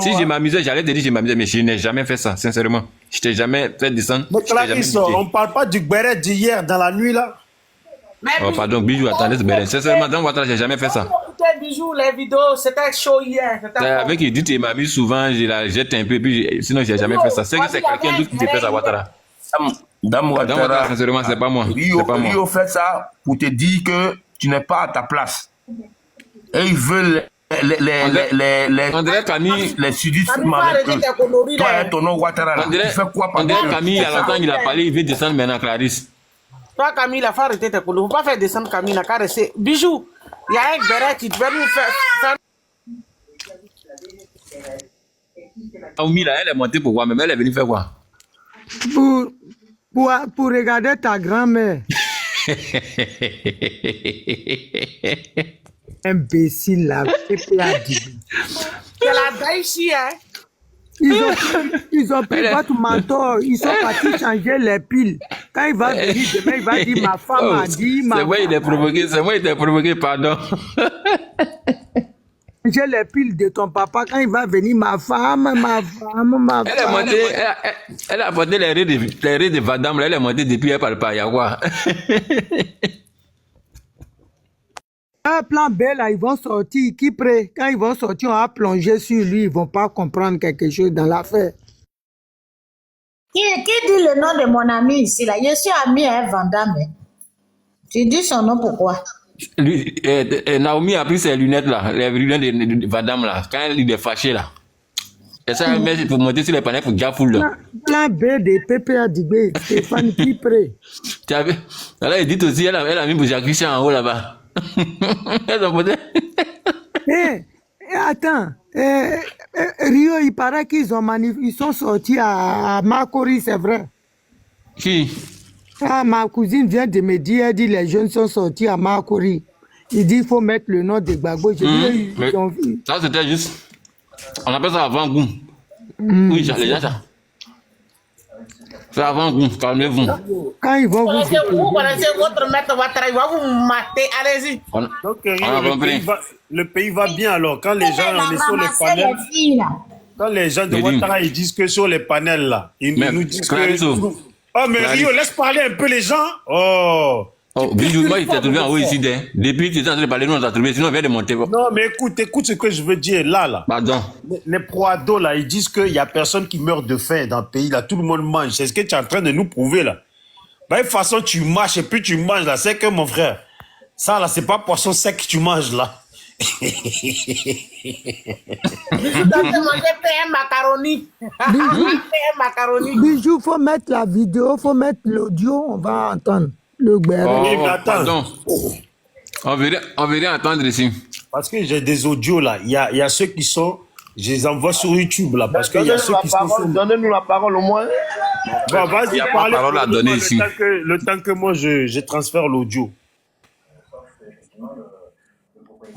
[SPEAKER 5] si je m'amusais, j'allais te dire que je m'amusais, mais je n'ai jamais fait ça, sincèrement. Je t'ai jamais fait descendre.
[SPEAKER 2] Mais
[SPEAKER 5] je t'ai jamais
[SPEAKER 2] Clarisse,
[SPEAKER 5] muté.
[SPEAKER 2] on parle pas du béret d'hier dans la nuit, là.
[SPEAKER 6] Mais
[SPEAKER 5] Oh, pardon, Bijou, attendez, c'est bien. Sincèrement, dans Ouattara, j'ai jamais fait ça.
[SPEAKER 6] Écoutez, Bijou, les vidéos, c'était chaud hier. C'était
[SPEAKER 5] Avec Edith, il m'amuse souvent, je la jette un peu, puis sinon, j'ai jamais fait ça. C'est que c'est quelqu'un d'autre qui te fait ça, Ouattara.
[SPEAKER 4] Dame
[SPEAKER 5] Dans Ouattara,
[SPEAKER 4] Ouattara,
[SPEAKER 5] sincèrement, c'est pas moi. C'est pas moi.
[SPEAKER 4] Rio fait ça pour te dire que tu n'es pas à ta place. Et ils veulent
[SPEAKER 5] André Camille,
[SPEAKER 4] les sudistes
[SPEAKER 6] Camille, faut
[SPEAKER 4] avec
[SPEAKER 6] arrêter
[SPEAKER 4] eux.
[SPEAKER 6] tes conneries,
[SPEAKER 4] Toi,
[SPEAKER 6] là.
[SPEAKER 4] et ton nom Ouattara, là, tu fais quoi
[SPEAKER 5] André
[SPEAKER 4] pendant
[SPEAKER 5] Camille, il y a longtemps qu'il a parlé, il veut descendre maintenant, Clarisse.
[SPEAKER 6] Toi, Camille, il faut arrêter tes conneries. Faut pas faire descendre Camille, là, car c'est. Bijou, il y a un béret qui devait nous faire.
[SPEAKER 5] Naomi, là, elle est montée pour quoi? Même elle est venue faire quoi?
[SPEAKER 7] Pour regarder ta grand-mère. Imbécile, là.
[SPEAKER 6] C'est la Daïchi, hein.
[SPEAKER 7] Ils ont pris votre mentor, ils sont partis changer les piles. Quand il va venir demain, il va dire ma femme a dit,
[SPEAKER 5] C'est moi, il est provoqué, c'est moi, il t'a provoqué, pardon.
[SPEAKER 7] changer les piles de ton papa. Quand il va venir, ma femme.
[SPEAKER 5] Elle est montée, elle a apporté les raies de Vadam, là, elle est montée depuis, elle parle pas, il y a quoi?
[SPEAKER 7] Un plan B, là, ils vont sortir. Qui prêt? Quand ils vont sortir, on va plonger sur lui. Ils vont pas comprendre quelque chose dans l'affaire.
[SPEAKER 3] Qui dit le nom de mon ami ici là? Je suis ami avec Vandame. Tu dis son nom pourquoi?
[SPEAKER 5] Lui, Naomi a pris ses lunettes là, les lunettes de Vadam là, quand il est fâché là. Et ça, elle met pour monter sur les panneaux pour Gafoul là.
[SPEAKER 7] Plan B de PPA Dibé, Stéphane, qui prêt?
[SPEAKER 5] Tu as vu? Là, il dit aussi, elle a mis pour Jacques Richard en haut là-bas. Elle a monté.
[SPEAKER 7] Attends, Rio, il paraît qu'ils ils sont sortis à Makori, c'est vrai.
[SPEAKER 5] Qui?
[SPEAKER 7] Ah, ma cousine vient de me dire, elle dit les jeunes sont sortis à Makori. Il dit il faut mettre le nom de Gbagbo. Je dis,
[SPEAKER 5] Mais
[SPEAKER 7] ils ont vu.
[SPEAKER 5] ça c'était juste, on appelle ça avant-goût. Oui, les gens ça. C'est avant-goût, calmez-vous.
[SPEAKER 7] Quand ils vont vous
[SPEAKER 6] Vous connaissez votre maître Ouattara, il va vous mater. Allez-y.
[SPEAKER 2] Donc,
[SPEAKER 5] a compris.
[SPEAKER 2] le pays va bien alors. Quand les gens sur les panels,
[SPEAKER 3] les filles là.
[SPEAKER 2] quand les gens de
[SPEAKER 5] J'ai dit.
[SPEAKER 2] Ouattara ils disent que sur les panels là, ils
[SPEAKER 5] Mais,
[SPEAKER 2] nous disent
[SPEAKER 5] Clarisse,
[SPEAKER 2] que. Oh, mais
[SPEAKER 5] Clarisse.
[SPEAKER 2] Rio, laisse parler un peu les gens. Oh.
[SPEAKER 5] Oh, Bijou, moi, il t'a trouvé en haut ici, depuis que tu es en train de parler, nous, on t'a trouvé, sinon on vient de monter.
[SPEAKER 2] Non, mais écoute ce que je veux dire là.
[SPEAKER 5] Pardon.
[SPEAKER 2] Les proados là, ils disent qu'il n'y a personne qui meurt de faim dans le pays là, tout le monde mange. C'est ce que tu es en train de nous prouver là. Bah, de toute façon, tu marches et puis tu manges là. C'est que mon frère, ça là, c'est pas poisson sec que tu manges là.
[SPEAKER 6] Bijou doit te manger un macaroni. Un macaroni.
[SPEAKER 7] Bijou, faut mettre la vidéo, faut mettre l'audio, on va entendre le béret.
[SPEAKER 5] Oh,
[SPEAKER 2] Oui, mais attends.
[SPEAKER 5] pardon. On verrait entendre ici.
[SPEAKER 2] Parce que j'ai des audios là. Il y a ceux qui sont. Je les envoie sur YouTube là. Parce qu'il y a ceux qui sont.
[SPEAKER 1] Donnez-nous la parole au moins.
[SPEAKER 2] Bon, vas-y,
[SPEAKER 5] Il y a pas
[SPEAKER 2] parlez.
[SPEAKER 5] parole à donner ici.
[SPEAKER 2] Le temps que moi je transfère l'audio.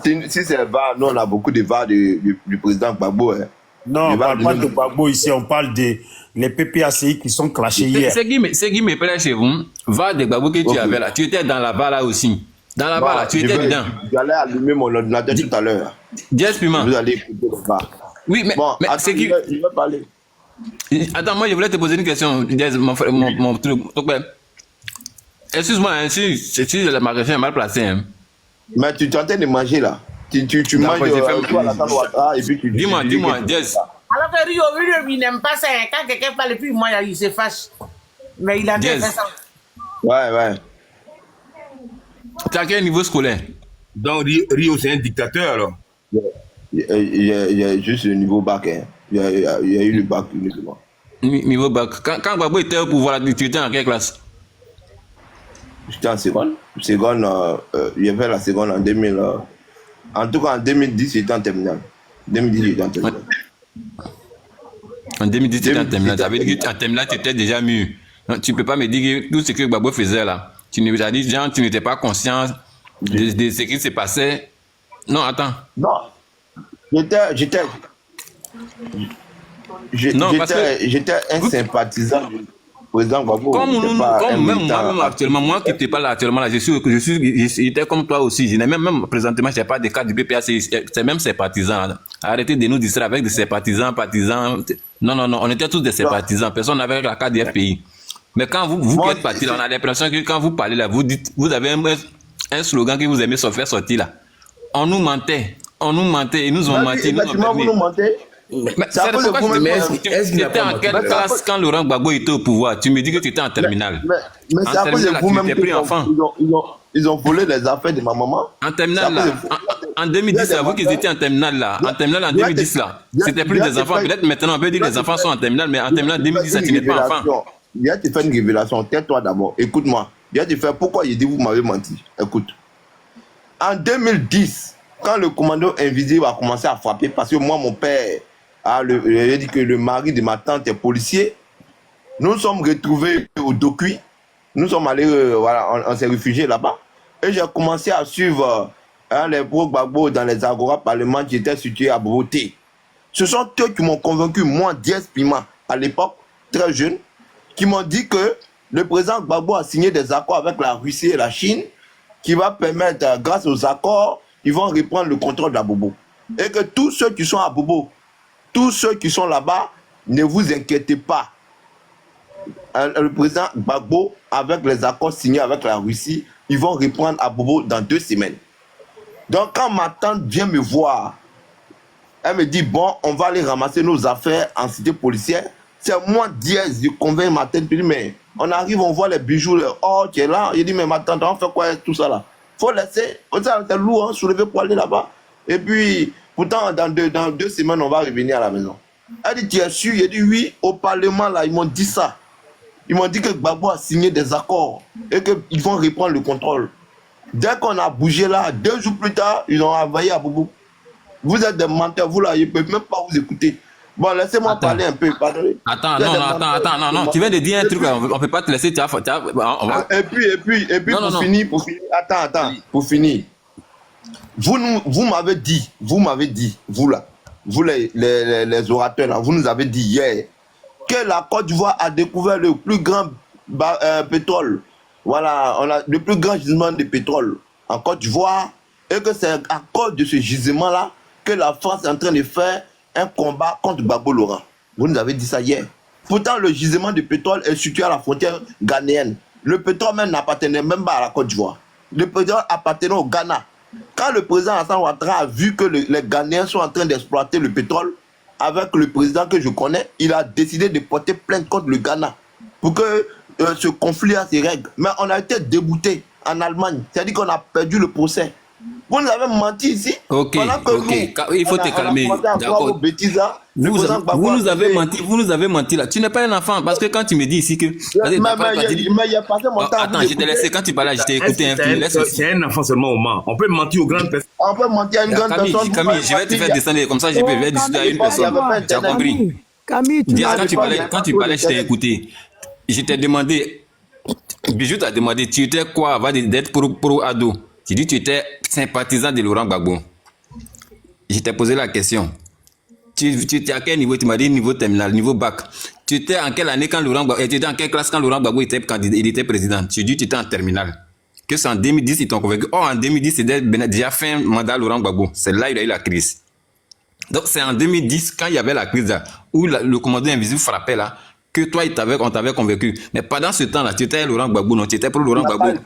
[SPEAKER 1] Si c'est VAR, nous on a beaucoup de VAR du président Gbagbo. Hein.
[SPEAKER 2] Non, on ne parle pas de Gbagbo ici, on parle des PPACI qui sont clashés hier.
[SPEAKER 5] C'est qui me plaît chez vous. Va de Gbagbo que tu avais là. Tu étais dans la VAR là aussi. Dans la VAR là, tu étais dedans.
[SPEAKER 1] J'allais allumer mon ordinateur tout à l'heure.
[SPEAKER 5] Jess Piment.
[SPEAKER 1] Vous allez écouter le VAR.
[SPEAKER 5] Oui, mais,
[SPEAKER 1] bon,
[SPEAKER 5] mais c'est qui.
[SPEAKER 1] Je vais parler.
[SPEAKER 5] Attends, moi je voulais te poser une question, Jess, mon truc. Excuse-moi, hein, si ma question est mal placée. Hein.
[SPEAKER 1] Mais tu es en train de manger là. Tu manges et puis tu
[SPEAKER 5] dis-moi, Jess.
[SPEAKER 6] Alors que Rio, il n'aime pas ça. Quand quelqu'un parle plus, moi, il se fâche. Mais il a bien fait ça.
[SPEAKER 1] Ouais.
[SPEAKER 5] Tu as quel niveau scolaire?
[SPEAKER 4] Donc Rio, c'est un dictateur alors.
[SPEAKER 1] Il y a juste le niveau bac. Hein. Il y a eu le bac uniquement.
[SPEAKER 5] Niveau bac. Quand Gbagbo était au pouvoir, tu étais en quelle classe?
[SPEAKER 1] J'étais en seconde. Il y avait la seconde en 2000. En tout cas, en 2010, j'étais en terminale. 2010, j'étais en terminale.
[SPEAKER 5] En 2010, tu étais en terminale. Ça veut dire qu'en terminale, tu étais déjà mûr. Tu ne peux pas me dire que tout ce que Gbagbo faisait là. Tu n'étais pas conscient de ce qui se passait. Non, attends.
[SPEAKER 1] Non. J'étais un sympathisant du président Gbagbo.
[SPEAKER 5] Comme même actuellement, moi qui n'étais pas là actuellement, là, j'étais comme toi aussi. Je n'ai même présentement, je n'ai pas de cas du BPA, c'est même sympathisant. Arrêtez de nous distraire avec des sympathisants, partisans. Non, on était tous des sympathisants. Personne n'avait la carte du FPI. Mais quand vous qui êtes partis là, on a l'impression que quand vous parlez là, vous avez un slogan que vous aimez se faire sortir là. On nous mentait, ils nous ont menti.
[SPEAKER 1] Vous nous mentez.
[SPEAKER 5] C'est pourquoi je te dis, tu étais en quelle classe quand Laurent Gbagbo était au pouvoir? Tu me dis que tu étais en terminale.
[SPEAKER 1] Mais c'est à cause de vous-même qu'ils ont volé les affaires de ma maman.
[SPEAKER 5] En terminale là, en 2010, c'est vous qui étiez en terminale là. En terminale en 2010 là, c'était plus des enfants. Peut-être maintenant on peut dire que les enfants sont en terminale, mais en terminale 2010, tu n'es pas enfant.
[SPEAKER 1] Il y a te faire une révélation. Tais-toi d'abord. Écoute-moi. Il y a te faire pourquoi il dit vous m'avez menti. Écoute. En 2010, quand le commando invisible a commencé à frapper, parce que moi, mon père, il dit que le mari de ma tante est policier, nous sommes retrouvés au Dokui. Nous sommes allés, on s'est réfugiés là-bas. Et j'ai commencé à suivre les pro-Gbagbo dans les agoras parlementaires qui étaient situés à Beauté. Ce sont eux qui m'ont convaincu, moi, Diès Pima, à l'époque, très jeune, qui m'ont dit que le président Gbagbo a signé des accords avec la Russie et la Chine qui va permettre, grâce aux accords, ils vont reprendre le contrôle d'Abobo. Et que tous ceux qui sont à Bobo, tous ceux qui sont là-bas, ne vous inquiétez pas. Le président Gbagbo, avec les accords signés avec la Russie, ils vont reprendre Abobo dans 2 semaines. Donc quand ma tante vient me voir, elle me dit, bon, on va aller ramasser nos affaires en cité policière. C'est moi, Diaz, je convainc ma tante, je dis, mais on arrive, on voit les bijoux, oh, tu es là. Je dis, mais ma tante, on fait quoi tout ça là? Faut laisser, c'est lourd, hein, soulever pour aller là-bas. Et puis, pourtant, dans 2 semaines, on va revenir à la maison. Elle dit, tu es sûr? Je dis, oui, au Parlement, là, ils m'ont dit ça. Ils m'ont dit que Gbagbo a signé des accords et qu'ils vont reprendre le contrôle. Dès qu'on a bougé là, 2 jours plus tard, ils ont envahi à Bobo. Vous êtes des menteurs, vous là, ils ne peuvent même pas vous écouter. Bon, laissez-moi parler un peu, pardonnez.
[SPEAKER 5] Attends, non, tu viens de dire un truc là, on ne peut pas te laisser,
[SPEAKER 1] Et puis, pour finir, attends, pour finir. Vous m'avez dit, vous là, vous les orateurs là, vous nous avez dit hier que la Côte d'Ivoire a découvert le plus grand pétrole. Voilà, on a le plus grand gisement de pétrole en Côte d'Ivoire et que c'est à cause de ce gisement là que la France est en train de faire un combat contre Gbagbo Laurent. Vous nous avez dit ça hier. Pourtant, le gisement de pétrole est situé à la frontière ghanéenne. Le pétrole même n'appartenait même pas à la Côte d'Ivoire. Le pétrole appartenait au Ghana. Quand le président Hassan Ouattara a vu que les Ghanéens sont en train d'exploiter le pétrole, avec le président que je connais, il a décidé de porter plainte contre le Ghana pour que ce conflit se règle. Mais on a été débouté en Allemagne. C'est-à-dire qu'on a perdu le procès. Vous nous avez menti ici.
[SPEAKER 5] Ok,
[SPEAKER 1] Pendant que
[SPEAKER 5] ok.
[SPEAKER 1] nous,
[SPEAKER 5] Il faut te calmer. D'accord. Vous nous avez menti là. Tu n'es pas un enfant parce que quand tu me dis ici que.
[SPEAKER 1] Mais il y a passé mon temps.
[SPEAKER 5] Attends, je t'ai laissé. Quand tu parlais, je t'ai écouté un peu.
[SPEAKER 4] C'est un enfant seulement au Mans. On peut mentir aux grandes personnes.
[SPEAKER 1] On peut mentir à une grande personne.
[SPEAKER 5] Camille, je vais te faire descendre comme ça, je vais discuter à une personne. Tu as compris?
[SPEAKER 7] Camille,
[SPEAKER 5] Quand tu parlais, je t'ai écouté. Je t'ai demandé. Bijou t'a demandé, tu étais quoi avant d'être pro-ado? Tu dis tu étais sympathisant de Laurent Gbagbo. Je t'ai posé la question. Tu étais à quel niveau? Tu m'as dit niveau terminal, niveau bac. Tu étais en quelle année quand Laurent Gbagbo, tu étais en quelle classe quand Laurent Gbagbo était candidat, il était président? Tu dis tu étais en terminale. Que c'est en 2010 ils t'ont convaincu. Oh, en 2010 c'était déjà fin mandat Laurent Gbagbo. C'est là il a eu la crise. Donc c'est en 2010 quand il y avait la crise là, où le commandant invisible frappait là, que toi on t'avait convaincu. Mais pendant ce temps-là, tu étais Laurent Gbagbo, non? Tu étais pour Laurent Gbagbo.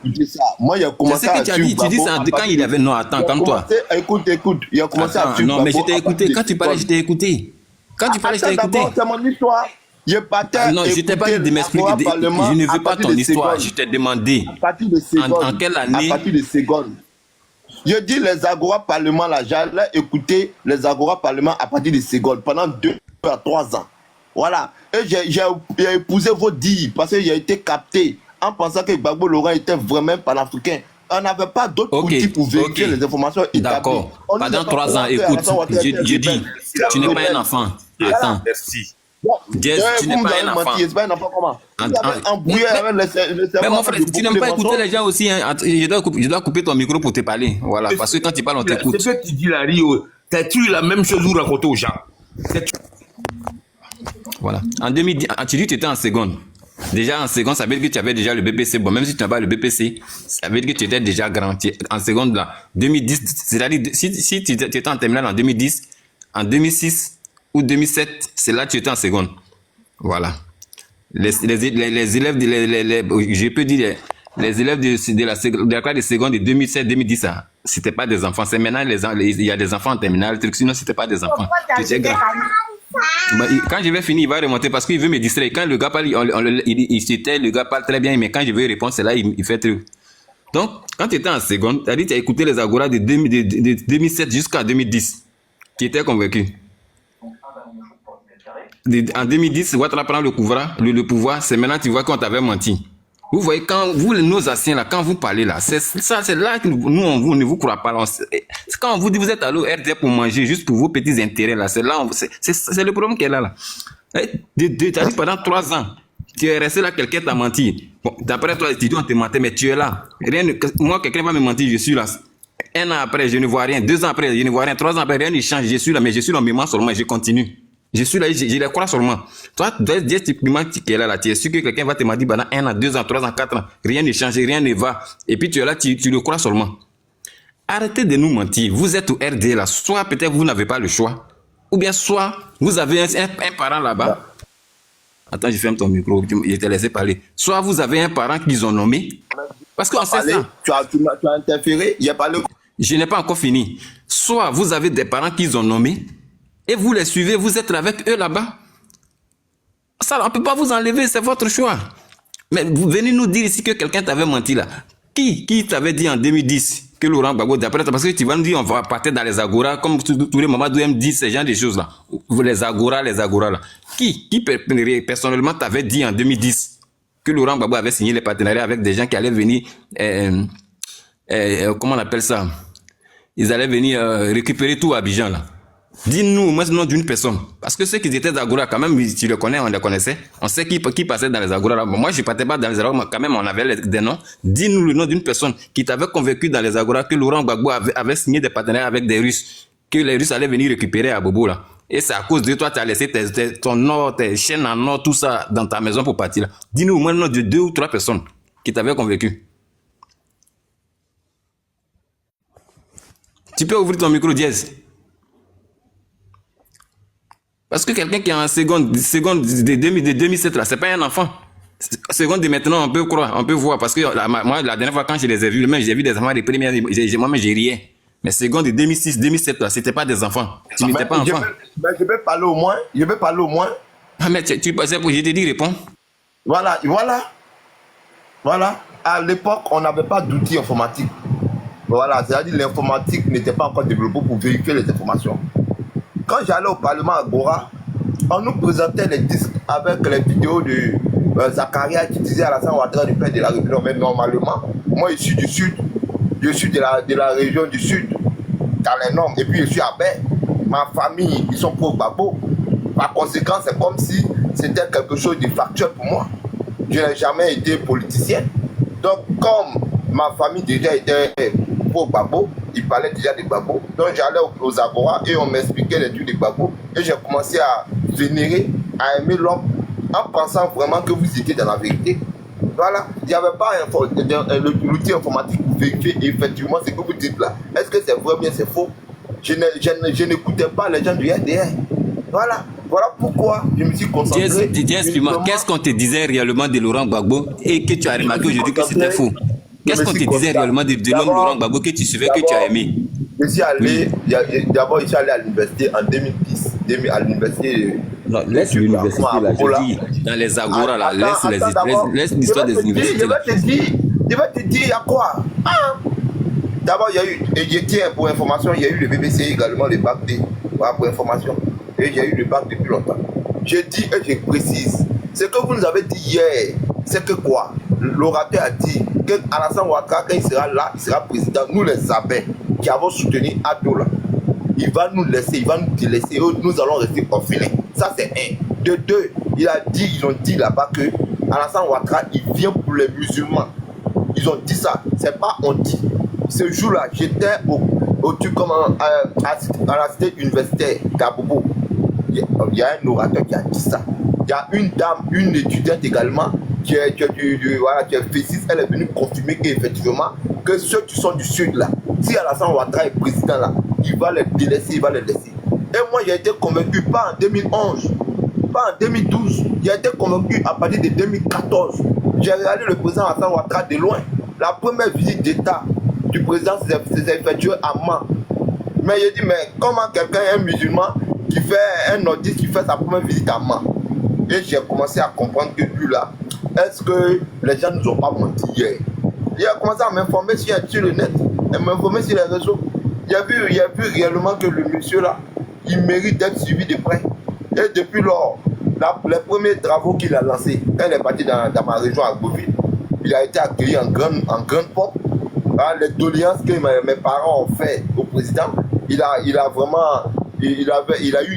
[SPEAKER 1] Moi, il a commencé à
[SPEAKER 5] suivre Gbagbo. Tu dis ça quand il avait... Non, attends, calme-toi.
[SPEAKER 1] Écoute. Il a commencé à suivre
[SPEAKER 5] non, mais je t'ai écouté. Quand tu parlais, je t'ai écouté. Quand tu parlais, je t'ai écouté.
[SPEAKER 1] C'est mon histoire.
[SPEAKER 5] Non, je t'ai pas dit de m'expliquer. Je ne veux pas ton histoire. Je t'ai demandé. En quelle année?
[SPEAKER 1] À partir de secondes. Je dis les agora parlement là. J'allais écouter les agora parlement à partir de secondes pendant 2 à 3 ans. Voilà. Et j'ai épousé vos dires parce que j'ai été capté en pensant que Gbagbo Laurent était vraiment panafricain. On n'avait pas d'autres outils pour vérifier les informations établies.
[SPEAKER 5] D'accord. Pendant 3 ans, écoute, je dis, tu n'es pas un enfant. Attends.
[SPEAKER 4] Merci.
[SPEAKER 5] Tu n'es pas un enfant.
[SPEAKER 1] C'est pas un enfant comment?
[SPEAKER 5] Mais mon frère, tu n'aimes pas écouter les gens aussi. Hein. Je dois couper ton micro pour te parler. Voilà. Parce que quand tu parles, on t'écoute.
[SPEAKER 4] C'est ce que tu dis là, Rio. T'as-tu la même chose vous racontez aux gens?
[SPEAKER 5] Voilà. En 2010, tu dis que tu étais en seconde. Déjà en seconde, ça veut dire que tu avais déjà le BPC. Bon, même si tu n'as pas le BPC, ça veut dire que tu étais déjà grand. En seconde, là, 2010, c'est-à-dire, si tu étais en terminale en 2010, en 2006 ou 2007, c'est là que tu étais en seconde. Voilà. Les élèves, je peux dire, les élèves de la classe de seconde de 2007-2010, c'était pas des enfants. C'est maintenant, il y a des enfants en terminale, sinon, c'était pas des enfants. Tu étais grand. Quand je vais finir, il va remonter parce qu'il veut me distraire. Quand le gars parle, le gars parle très bien, mais quand je veux répondre, c'est là il fait truc. Donc, quand tu étais en seconde, tu as dit tu as écouté les Agora de 2007 jusqu'à 2010. Tu étais convaincu. En 2010, Ouattara prend le pouvoir, c'est maintenant tu vois qu'on t'avait menti. Vous voyez, quand vous, nos anciens, là, quand vous parlez là, c'est là que nous, on ne vous croit pas. C'est quand on vous dit vous êtes allé au RD pour manger, juste pour vos petits intérêts là, c'est là, c'est le problème qu'elle a là. Tu as dit pendant 3 ans, tu es resté là, quelqu'un t'a menti. Bon, d'après toi, tu dis on te mentait, mais tu es là. Moi, quelqu'un va me mentir, je suis là. 1 an après, je ne vois rien. 2 ans après, je ne vois rien. 3 ans après, rien ne change. Je suis là, mais je suis dans mes mains seulement, je continue. Je suis là, je les crois seulement. Toi, tu dois dire typiquement qui est là, tu es sûr que quelqu'un va te mentir pendant 1 an, 2 ans, 3 ans, 4 ans. Rien ne change, rien ne va. Et puis tu es là, tu le crois seulement. Arrêtez de nous mentir. Vous êtes au RD là. Soit peut-être vous n'avez pas le choix. Ou bien soit vous avez un parent là-bas. Attends, je ferme ton micro. Je t'ai laissé parler. Soit vous avez un parent qu'ils ont nommé. Parce qu'on sait ça.
[SPEAKER 1] Tu as interféré. Il a parlé.
[SPEAKER 5] Je n'ai pas encore fini. Soit vous avez des parents qu'ils ont nommés. Et vous les suivez, vous êtes avec eux là-bas. Ça, on ne peut pas vous enlever, c'est votre choix. Mais vous venez nous dire ici que quelqu'un t'avait menti là. Qui t'avait dit en 2010 que Laurent Gbagbo, d'après toi, parce que tu vas nous dire on va partir dans les agoras, comme tous les mamans doivent dire ce genre de choses là. Les agoras là. Qui personnellement t'avait dit en 2010 que Laurent Gbagbo avait signé les partenariats avec des gens qui allaient venir, comment on appelle ça? Ils allaient venir récupérer tout à Abidjan là. Dis-nous au moins le nom d'une personne. Parce que ceux qui étaient Agora, quand même, tu les connais, on les connaissait. On sait qui passait dans les Agora là. Moi, je ne partais pas dans les Agora, mais quand même, on avait des noms. Dis-nous le nom d'une personne qui t'avait convaincu dans les Agora que Laurent Gbagbo avait signé des partenaires avec des Russes. Que les Russes allaient venir récupérer à Bobo là. Et c'est à cause de toi, tu as laissé ton or, tes chaînes en or, tout ça dans ta maison pour partir là. Dis-nous au moins le nom de 2 ou 3 personnes qui t'avaient convaincu. Tu peux ouvrir ton micro, Diaz. Parce que quelqu'un qui est en seconde de 2007 là, c'est pas un enfant. Seconde de maintenant, on peut croire, on peut voir. Parce que moi, la dernière fois quand je les ai vus, même j'ai vu des enfants de première, moi-même j'ai rien. Mais seconde de 2006, 2007 là, c'était pas des enfants. Tu n'étais pas enfant.
[SPEAKER 1] Je vais parler au moins.
[SPEAKER 5] Ah mais tu pensais pour je t'ai dit réponds.
[SPEAKER 1] Voilà. À l'époque, on n'avait pas d'outils informatiques. Voilà, c'est-à-dire l'informatique n'était pas encore développée pour vérifier les informations. Quand j'allais au Parlement à Gora, on nous présentait les disques avec les vidéos de Zakaria qui disait Alassane Ouattara du père de la République. Mais normalement, moi je suis du sud, je suis de la région du sud, dans les normes, et puis je suis à Baie. Ma famille, ils sont pro-Gbagbo. Par conséquent, c'est comme si c'était quelque chose de factuel pour moi. Je n'ai jamais été politicien. Donc, comme ma famille déjà était pro-Gbagbo, il parlait déjà de Gbagbo. Donc, j'allais aux Agora et on m'expliquait les trucs de Gbagbo. Et j'ai commencé à vénérer, à aimer l'homme, en pensant vraiment que vous étiez dans la vérité. Voilà, il n'y avait pas l'outil informatique pour vérifier effectivement ce que vous dites là. Est-ce que c'est vrai ou bien c'est faux? Je n'écoutais pas les gens du RDR. Voilà. Voilà pourquoi je me suis concentré.
[SPEAKER 5] Dis-moi, qu'est-ce qu'on te disait réellement de Laurent Gbagbo et que tu as remarqué aujourd'hui que c'était faux? Qu'est-ce qu'on te disait réellement de l'homme Laurent Gbagbo que tu suivais, que tu as aimé?
[SPEAKER 1] Je suis allé, d'abord, je suis allé à l'université en 2010, à l'université.
[SPEAKER 5] Non, laisse l'université là, je dis, dans les Agora là, laisse l'histoire des universités là.
[SPEAKER 1] Je vais te dire, il y a quoi? D'abord, il y a eu, et je tiens pour information, il y a eu le BBC également, le bac D, voilà, pour information. Et j'ai eu le bac depuis longtemps. Je dis et je précise, ce que vous nous avez dit hier, c'est que quoi? L'orateur a dit que Alassane Ouattara, quand il sera là, il sera président. Nous les abeilles qui avons soutenu Adoula, il va nous laisser, il va nous délaisser et nous allons rester confinés. Ça c'est un. De deux, ils ont dit là-bas que Alassane Ouattara, il vient pour les musulmans. Ils ont dit ça, c'est pas on dit. Ce jour-là, j'étais à la cité universitaire d'Abobo. Il y a un orateur qui a dit ça. Il y a une dame, une étudiante également, qui est féciste. Elle est venue confirmer qu'effectivement, que ceux qui sont du sud là, si Alassane Ouattara est président là, il va les délaisser, il va les laisser. Et moi, j'ai été convaincu, pas en 2011, pas en 2012, j'ai été convaincu à partir de 2014. J'ai regardé le président Alassane Ouattara de loin. La première visite d'État du président s'est effectuée à Mans. Mais j'ai dit, mais comment quelqu'un, un musulman, qui fait un nordiste qui fait sa première visite à Mans? Et j'ai commencé à comprendre que lui là, est-ce que les gens ne nous ont pas menti hier? Il a commencé à m'informer sur le net, à m'informer sur les réseaux. Il a vu réellement que le monsieur là, il mérite d'être suivi de près. Et depuis lors, les premiers travaux qu'il a lancés, quand il est parti dans ma région à Beauville, il a été accueilli en grande pompe. Les doléances que mes parents ont fait au président, il a eu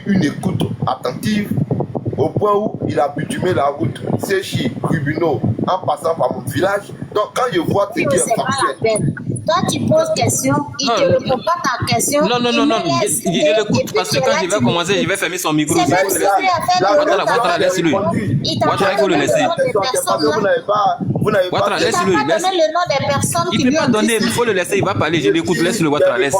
[SPEAKER 1] une écoute attentive au point où il a bitumé la route Séchi, Rubino, en passant par mon village. Donc quand je vois ce qui est factuel,
[SPEAKER 3] toi tu poses question, il ne te répond pas ta question.
[SPEAKER 5] Non, je l'écoute parce que quand je vais commencer, je vais fermer son micro. Ouattara, laisse-le. Ouattara, il faut le laisser. Ouattara, laisse-le. Il ne peut pas donner, il faut le laisser, il va parler, je l'écoute, laisse-le, Ouattara, laisse.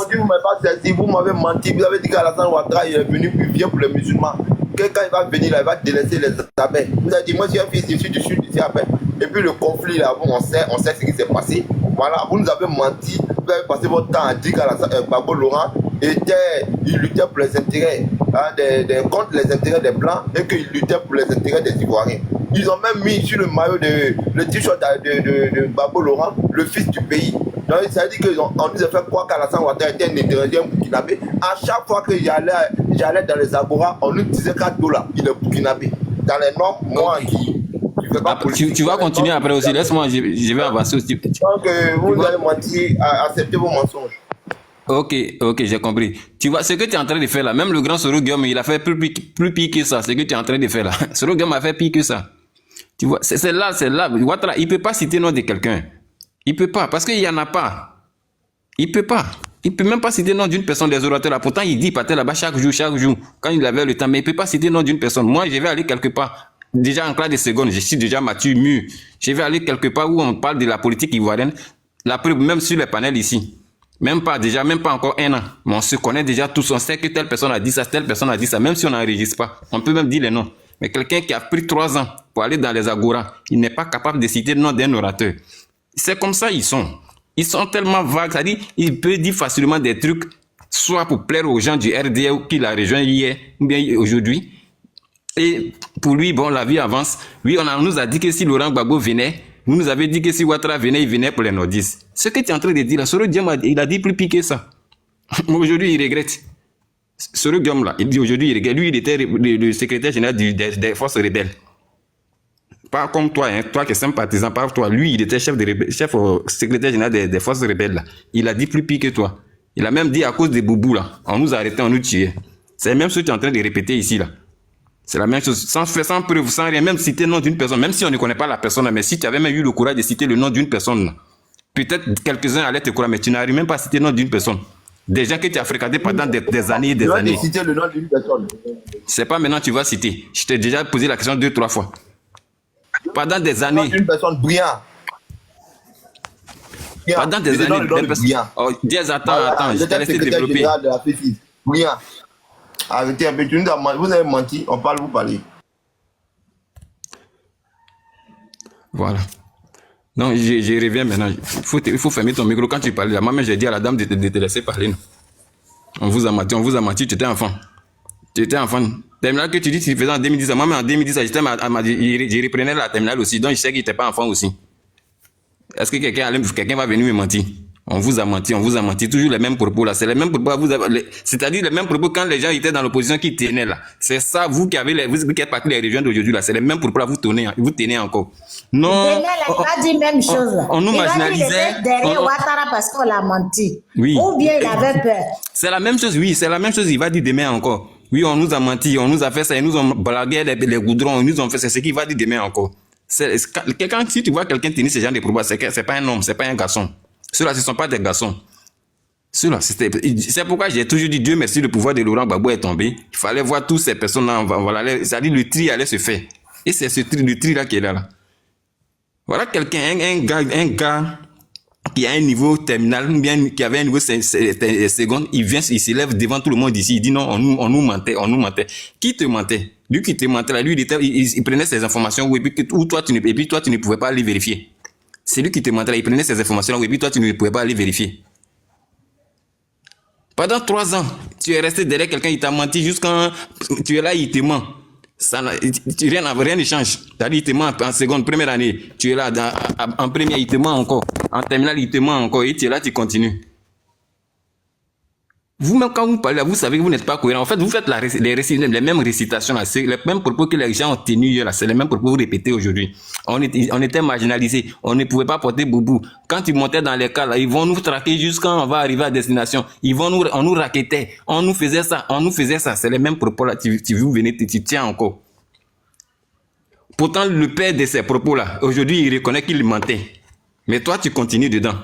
[SPEAKER 1] Vous m'avez menti, vous avez dit qu'Alassane Ouattara est venu plus vieux pour les musulmans. Que quand il va venir là, il va délaisser les abeilles. Vous avez dit, moi je suis un fils issu du sud, ici après. Et puis le conflit là, on sait ce qui s'est passé. Voilà, vous nous avez menti, vous avez passé votre temps à dire qu'Alassane Gbagbo Laurent il luttait pour les intérêts, contre les intérêts des Blancs et qu'il luttait pour les intérêts des Ivoiriens. Ils ont même mis sur le maillot le t-shirt de Gbagbo Laurent, le fils du pays. Donc ça veut dire qu'on nous a fait croire qu'Alassane Ouattara était un étranger burkinabé. À chaque fois que j'allais dans les Agora, on nous disait qu'Adoula, il est burkinabé. Dans les normes, moi qui
[SPEAKER 5] tu vas continuer après aussi, laisse-moi, je vais avancer aussi.
[SPEAKER 1] Donc vous allez mentir, accepter vos mensonges.
[SPEAKER 5] Ok, j'ai compris. Tu vois, ce que tu es en train de faire là, même le grand Soro Guillaume, il a fait plus pire que ça, ce que tu es en train de faire là. Soro Guillaume a fait pire que ça. Tu vois, c'est là. Ouattara, il ne peut pas citer le nom de quelqu'un. Il ne peut pas, parce qu'il n'y en a pas. Il ne peut pas. Il ne peut même pas citer le nom d'une personne des orateurs là. Pourtant, il dit, il partait là-bas chaque jour, quand il avait le temps, mais il ne peut pas citer le nom d'une personne. Moi, je vais aller quelque part. Déjà en classe de seconde, je suis déjà mature, mûr. Je vais aller quelque part où on parle de la politique ivoirienne. La preuve, même sur les panels ici. Même pas encore un an. Mais on se connaît déjà tous. On sait que telle personne a dit ça, telle personne a dit ça. Même si on n'enregistre pas. On peut même dire les noms. Mais quelqu'un qui a pris 3 ans pour aller dans les Agora, il n'est pas capable de citer le nom d'un orateur. C'est comme ça ils sont. Ils sont tellement vagues. C'est-à-dire, il peut dire facilement des trucs, soit pour plaire aux gens du RDA qu'il a rejoint hier, ou bien aujourd'hui. Et pour lui, bon, la vie avance. Oui, on nous a dit que si Laurent Gbagbo venait, Vous nous avez dit que si Ouattara venait, il venait pour les nordistes. Ce que tu es en train de dire là, Soro Guillaume, il a dit plus pire que ça. Aujourd'hui, il regrette. Soro Guillaume là, il dit aujourd'hui, il regrette. Lui, il était le secrétaire général des forces rebelles. Pas comme toi, hein, toi qui es sympathisant, pas toi. Lui, il était chef secrétaire général des forces rebelles là. Il a dit plus pire que toi. Il a même dit à cause des boubous là, on nous arrêtait, on nous tuait. C'est la même chose que tu es en train de répéter ici là. C'est la même chose, sans preuve, sans rien, même citer le nom d'une personne, même si on ne connaît pas la personne, mais si tu avais même eu le courage de citer le nom d'une personne, peut-être quelques-uns allaient te croire, mais tu n'arrives même pas à citer le nom d'une personne. Des gens que tu as fréquentés pendant des années et des années.
[SPEAKER 1] Tu citer le nom d'une personne.
[SPEAKER 5] C'est pas maintenant que tu vas citer. Je t'ai déjà posé la question 2-3 fois. Pendant des années.
[SPEAKER 1] Une personne brillante.
[SPEAKER 5] Pendant des années, des personnes. Oh, Diaz, attends, je t'ai laissé développer.
[SPEAKER 1] Brillant. Arrêtez un peu, vous avez menti, on parle, vous parlez.
[SPEAKER 5] Voilà. Non, je reviens maintenant. Il faut fermer ton micro quand tu parles. Moi-même, j'ai dit à la dame de te laisser parler. Non? On vous a menti, tu étais enfant. Terminale que tu dis que tu faisais en 2010, moi-même en 2010, je reprenais la terminale aussi, donc je sais qu'il n'était pas enfant aussi. Est-ce que quelqu'un va venir me mentir? On vous a menti, toujours les mêmes propos là. C'est les mêmes propos, c'est-à-dire les mêmes propos quand les gens étaient dans l'opposition qui tenaient là. C'est ça, vous qui êtes partis les régions d'aujourd'hui là, c'est les mêmes propos là, vous tenez encore. Non.
[SPEAKER 3] Il n'a pas dit même chose là.
[SPEAKER 5] On nous marginalisait.
[SPEAKER 3] Il était derrière Ouattara parce qu'on l'a menti.
[SPEAKER 5] Oui.
[SPEAKER 3] Ou bien il avait peur. C'est
[SPEAKER 5] la même chose, oui, c'est la même chose, il va dire demain encore. Oui, on nous a menti, on nous a fait ça, ils nous ont blagué les goudrons, ils nous ont fait ça, c'est ce qu'il va dire demain encore. Si tu vois quelqu'un tenir ce genre de propos, c'est pas un homme, c'est pas un garçon. Ceux-là, ce ne sont pas des garçons. C'est pourquoi j'ai toujours dit, Dieu merci, le pouvoir de Laurent Gbagbo est tombé. Il fallait voir toutes ces personnes-là. Voilà, c'est-à-dire le tri allait se faire. Et c'est le tri-là qui est là. Voilà quelqu'un, un gars qui a un niveau terminal, ou bien qui avait un niveau seconde, il se lève devant tout le monde ici. Il dit non, on nous mentait. Qui te mentait? Lui qui te mentait, là, lui, il prenait ces informations, et puis toi, tu ne pouvais pas les vérifier. C'est lui qui te mentait, il prenait ces informations et puis toi, tu ne pouvais pas aller vérifier. Pendant 3 ans, tu es resté derrière quelqu'un, il t'a menti jusqu'à... Tu es là, il te ment. Rien ne change. C'est-à-dire, il te ment en seconde, première année. Tu es là, en première, il te ment encore. En terminale, il te ment encore. Et tu es là, tu continues. Vous-même, quand vous parlez, vous savez que vous n'êtes pas cohérent. En fait, vous faites les mêmes récitations. Là. C'est les mêmes propos que les gens ont tenus hier. C'est les mêmes propos que vous répétez aujourd'hui. On était marginalisés. On ne pouvait pas porter boubou. Quand ils montaient dans les cas, là, ils vont nous traquer jusqu'à on va arriver à destination. On nous raquettait. On nous faisait ça. C'est les mêmes propos là. Tu venais, tu tiens encore. Pourtant, le père de ces propos-là, aujourd'hui, il reconnaît qu'il mentait. Mais toi, tu continues dedans.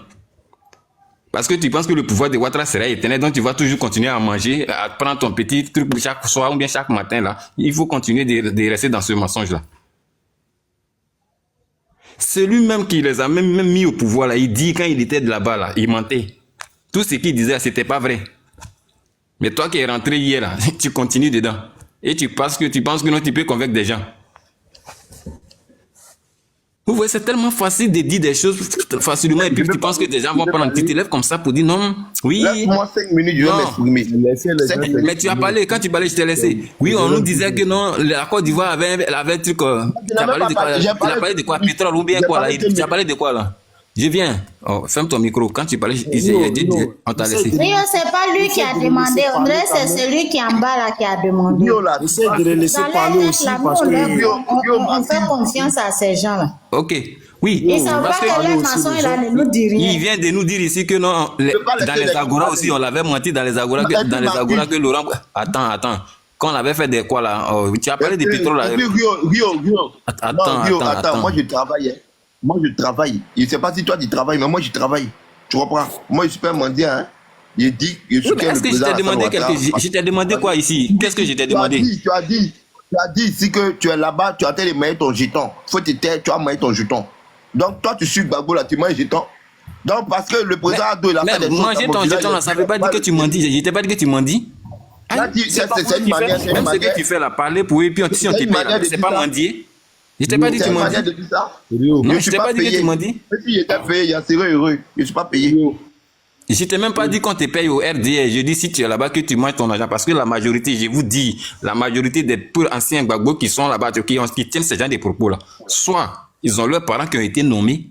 [SPEAKER 5] Parce que tu penses que le pouvoir de Ouattara sera éternel, donc tu vas toujours continuer à manger, à prendre ton petit truc chaque soir ou bien chaque matin là. Il faut continuer de rester dans ce mensonge là. Celui-même qui les a même mis au pouvoir là, il dit quand il était de là-bas là, il mentait. Tout ce qu'il disait, c'était pas vrai. Mais toi qui es rentré hier là, tu continues dedans. Et tu penses que non, tu peux convaincre des gens. Vous voyez, c'est tellement facile de dire des choses facilement et puis tu penses que des gens vont prendre un petit élève comme ça pour dire non, oui.
[SPEAKER 1] Laisse-moi 5 minutes, je vais m'exprimer.
[SPEAKER 5] Mais tu as parlé, quand tu parlais, je t'ai laissé. Oui, on nous disait que non, la Côte d'Ivoire avait un truc. Tu as parlé de quoi? Pétrole ou bien quoi là? Tu as parlé de quoi là? Je viens. Oh, ferme ton micro. Quand tu parlais, on t'a laissé.
[SPEAKER 3] Rio, c'est pas lui qui a demandé. On dirait que c'est celui qui est en bas là qui a demandé.
[SPEAKER 2] Essaye de les laisser parler aussi parce que...
[SPEAKER 3] On fait confiance à ces gens-là.
[SPEAKER 5] Ok. Oui.
[SPEAKER 3] Ils savent pas que les maçons, il ne nous dit rien.
[SPEAKER 5] Il vient de nous dire ici que non, dans les Agora aussi, on l'avait menti dans les Agora que Laurent... Attends. Quand on avait fait des quoi là, tu as parlé de pétrole là.
[SPEAKER 1] Rio.
[SPEAKER 5] Attends.
[SPEAKER 1] Moi, je travaille. Je ne sais pas si toi, tu travailles, mais moi, je travaille. Tu comprends? Moi, je suis pas un mendiant. Hein? Je dis que je suis
[SPEAKER 5] est-ce que je t'ai demandé Je t'ai demandé quoi ici? Qu'est-ce que je t'ai demandé?
[SPEAKER 1] Tu as dit ici que tu es là-bas, tu as été de ton jeton. Faut te taire, tu as maillé ton jeton. Donc, toi, tu suis Gbagbo là, tu manges jeton. Donc, parce que le président Ado, il a fait des choses.
[SPEAKER 5] Manger ton jeton là, ça ne veut pas dire que tu mendis. Je t'ai pas dit que tu mendis.
[SPEAKER 1] C'est une manière.
[SPEAKER 5] Même ce que tu fais là, parler pour eux, puis si on te paye, c'est pas mendier. Je t'ai pas dit que tu m'as dit. Non, je t'ai pas dit que tu m'as dit.
[SPEAKER 1] Si j'étais payé, il serait heureux. Je ne suis pas payé.
[SPEAKER 5] Je t'ai même pas dit qu'on te paye au RDA. Je dis si tu es là-bas que tu manges ton argent. Parce que la majorité, je vous dis, la majorité des purs anciens Gbagbo qui sont là-bas, qui tiennent ce genre de propos-là, soit Ils ont leurs parents qui ont été nommés.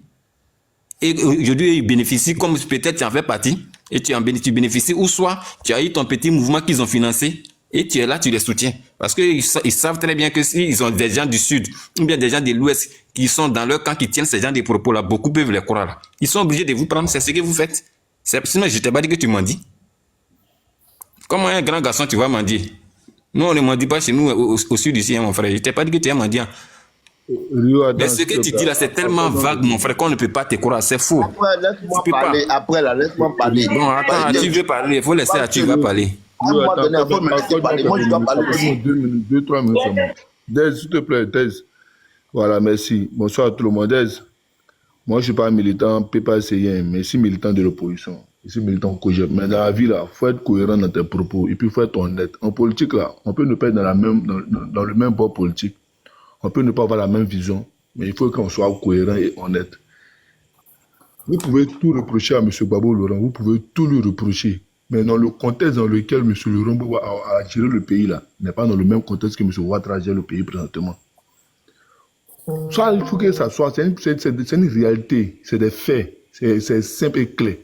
[SPEAKER 5] Et aujourd'hui, ils bénéficient, comme peut-être tu en fais partie, et tu bénéficies, ou soit tu as eu ton petit mouvement qu'ils ont financé, et tu es là, tu les soutiens. Parce qu'ils savent très bien que s'ils ont des gens du Sud, ou bien des gens de l'Ouest, qui sont dans leur camp, qui tiennent ces gens de propos-là, beaucoup peuvent les croire là. Ils sont obligés de vous prendre, c'est ce que vous faites. Sinon, je t'ai pas dit que tu m'en dis. Comment un grand garçon, tu vas m'en dire? Nous, on ne m'en dit pas chez nous, au Sud ici, hein, mon frère. Je t'ai pas dit que tu vas m'en dire. Mais ce que tu dis là, c'est tellement vague, mon frère, qu'on ne peut pas te croire. C'est faux.
[SPEAKER 1] Après, laisse-moi parler. Après, là, laisse-moi parler.
[SPEAKER 5] Bon, attends, tu veux parler. Il faut laisser tu vas parler.
[SPEAKER 1] À un moment donné, il faut me laisser parler. Moi, je dois parler aussi.
[SPEAKER 8] 2-3 minutes seulement. Dez, s'il te plaît, Dez. Voilà, merci. Bonsoir à tout le monde. Dez, moi, je ne suis pas militant PPCien, mais je suis militant de l'opposition. Je suis militant COJEP. Mais dans la vie, là, il faut être cohérent dans tes propos et puis il faut être honnête. En politique, là, on peut ne pas être dans le même bord politique. On peut ne pas avoir la même vision, mais il faut qu'on soit cohérent et honnête. Vous pouvez tout reprocher à M. Gbagbo Laurent, vous pouvez tout lui reprocher. Mais dans le contexte dans lequel M. Laurent Gbagbo a géré le pays, là, n'est pas dans le même contexte que M. Ouattara gère le pays présentement. Ça, il faut que ça soit, c'est une réalité, c'est des faits, c'est simple et clair.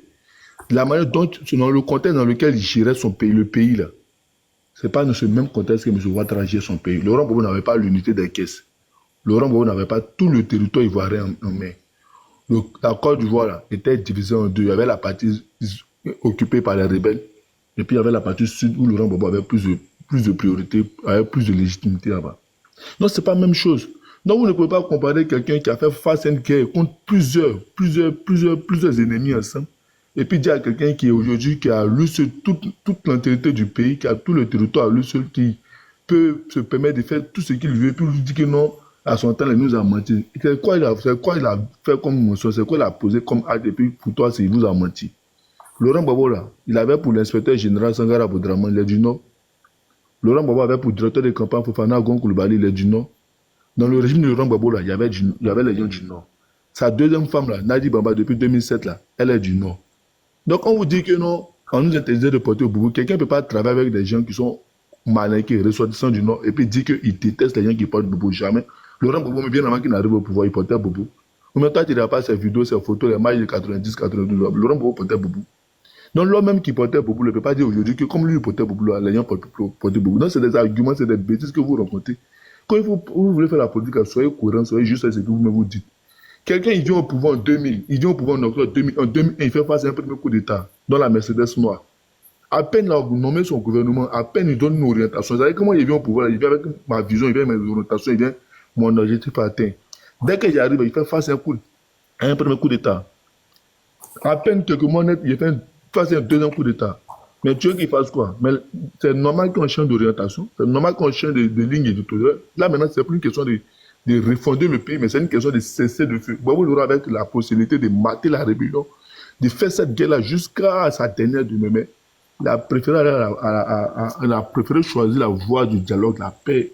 [SPEAKER 8] La manière dont, dans le contexte dans lequel il gérait son pays, le pays, là, c'est pas dans ce même contexte que M. Ouattara gère son pays. Laurent Gbagbo n'avait pas l'unité des caisses. Laurent Gbagbo n'avait pas tout le territoire ivoirien en main. La Côte d'Ivoire là, était divisée en deux. Il y avait la partie occupée par les rebelles, et puis il y avait la partie sud où Laurent Gbagbo avait plus de priorité, avait plus de légitimité là-bas. Non, c'est pas la même chose. Donc vous ne pouvez pas comparer quelqu'un qui a fait face à une guerre contre plusieurs ennemis ensemble, et puis dire à quelqu'un qui est aujourd'hui, qui a lui seul toute l'entièreté du pays, qui a tout le territoire à lui seul, qui peut se permettre de faire tout ce qu'il veut, puis lui dire que non, à son temps, il nous a menti. C'est quoi il a fait comme motion, c'est quoi il a posé comme acte, et puis pour toi, c'est il nous a menti. Laurent Gbagbo, là, il avait pour l'inspecteur général Sangara Aboudraman, il est du Nord. Laurent Gbagbo avait pour directeur de campagne Fofana Gon Coulibaly, il est du Nord. Dans le régime de Laurent Gbagbo, là, il y avait les gens du Nord. Sa deuxième femme, là, Nadi Bamba, depuis 2007, là, elle est du Nord. Donc, on vous dit que non, on nous interdisait de porter au boubou. Quelqu'un ne peut pas travailler avec des gens qui sont malinqués, ressortissants du Nord, et puis dire qu'il déteste les gens qui portent boubou. Jamais. Laurent Gbagbo, bien avant qu'il n'arrive au pouvoir, il portait boubou. Mais toi, tu n'as pas ses vidéos, ses photos, les matchs de 90, 92. Laurent Gbagbo portait boubou. Donc, l'homme même qui portait boubou ne peut pas dire aujourd'hui que comme lui, il portait boubou, les gens portent boubou. Donc, c'est des arguments, c'est des bêtises que vous rencontrez. Quand vous voulez faire la politique, soyez courant, soyez juste à ce que vous-même vous dites. Quelqu'un, il vient au pouvoir en 2000, il vient au pouvoir en octobre 2000, en 2001, il fait face à un premier coup d'État dans la Mercedes noire. À peine là, vous nommez son gouvernement, à peine il donne une orientation. Vous savez comment il vient au pouvoir, il vient avec ma vision, il vient avec mes orientations, il vient mon objectif atteint. Dès qu'il arrive, il fait face à un premier coup d'État. À peine quelques mois net, il fait face à un deuxième coup d'État. Mais tu veux qu'il fasse quoi? Mais c'est normal qu'on change d'orientation, c'est normal qu'on change de ligne éditoriale. Là maintenant, c'est plus une question de refonder le pays, mais c'est une question de cesser de feu. Gbagbo Laurent avec la possibilité de mater la rébellion, de faire cette guerre-là jusqu'à sa dernière demeure. Il a préféré choisir la voie du dialogue, la paix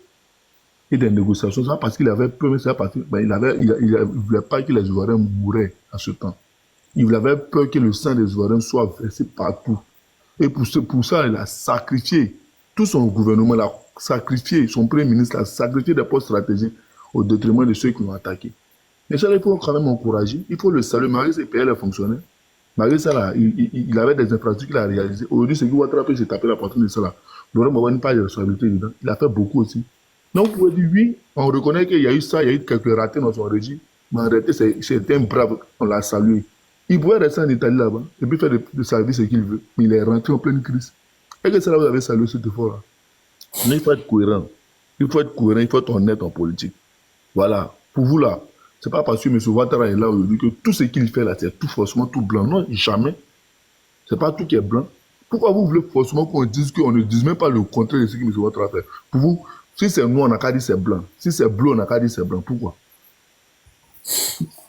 [SPEAKER 8] et des négociations. C'est pas parce qu'il avait peur, mais c'est parce qu'il ne voulait pas que les Ivoiriens mouraient à ce temps. Il avait peur que le sang des Ivoiriens soit versé partout. Et pour ça, il a sacrifié tout son gouvernement, il a sacrifié son premier ministre, il a sacrifié des postes stratégiques au détriment de ceux qui l'ont attaqué. Mais ça, il faut quand même encourager, il faut le saluer. Malgré ses payait les fonctionnaires, malgré ça, là, il avait des infrastructures qu'il a réalisées. Aujourd'hui, c'est qui Ouattara peut se taper la poitrine de ça. Là. Laurent Gbagbo n'a pas de responsabilité dedans. Il a fait beaucoup aussi. Donc, vous pouvez dire, oui, on reconnaît qu'il y a eu ça, il y a eu quelques ratés dans son régime, mais en réalité, c'était un brave, on l'a salué. Il pouvait rester en Italie là-bas et puis faire de sa vie ce qu'il veut, mais il est rentré en pleine crise. Et que ça, là, vous avez salué cet effort-là. Mais il faut être cohérent. Il faut être cohérent, il faut être honnête en politique. Voilà. Pour vous, là, c'est pas parce que M. Ouattara est là aujourd'hui que tout ce qu'il fait là, c'est tout forcément tout blanc. Non, jamais. C'est pas tout qui est blanc. Pourquoi vous voulez forcément qu'on ne dise même pas le contraire de ce que M. Ouattara fait? Pour vous, si c'est noir, on n'a qu'à dire c'est blanc. Si c'est bleu, on n'a qu'à dire c'est blanc. Pourquoi?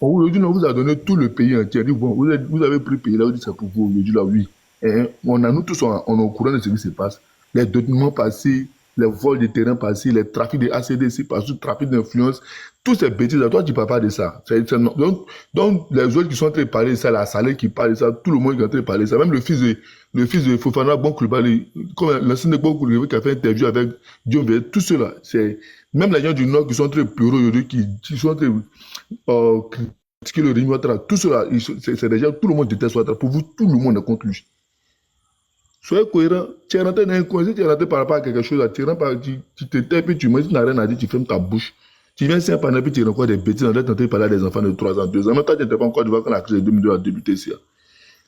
[SPEAKER 8] Aujourd'hui, on vous a donné tout le pays entier. Bon, vous avez pris le pays là, vous dites c'est pour vous. Aujourd'hui, là, oui. Et nous tous, on est au courant de ce qui se passe. Les documentements passés, les vols de terrain passés, les trafics de ACDC passés, trafic d'influence, tous ces bêtises là, toi, tu ne parles pas de ça. Donc, les autres qui sont en train de parler de ça, la Saleh qui parle de ça, tout le monde qui est en train de parler de ça, même le fils de Fofana Gon Coulibaly, comme l'ancien de Gon Coulibaly qui a fait une interview avec Diom, tout cela, c'est même les gens du Nord qui sont très pleurer aujourd'hui, qui sont très... critiquer le régime Ouattara. Tout cela, c'est déjà, tout le monde déteste Ouattara. Pour vous, tout le monde est contre lui. Soyez cohérent. Tu es rentré dans un coin, si tu es rentré par rapport à quelque chose, tu te tais, puis tu me dis, tu n'as rien à dire, tu fermes ta bouche. Tu viens c'est un panel, puis tu rencontres des bêtises, on est en train de parler à des enfants de 3 ans, 2 ans. Même toi, tu n'étais pas encore de voir quand la crise de 2002 a débuté ici.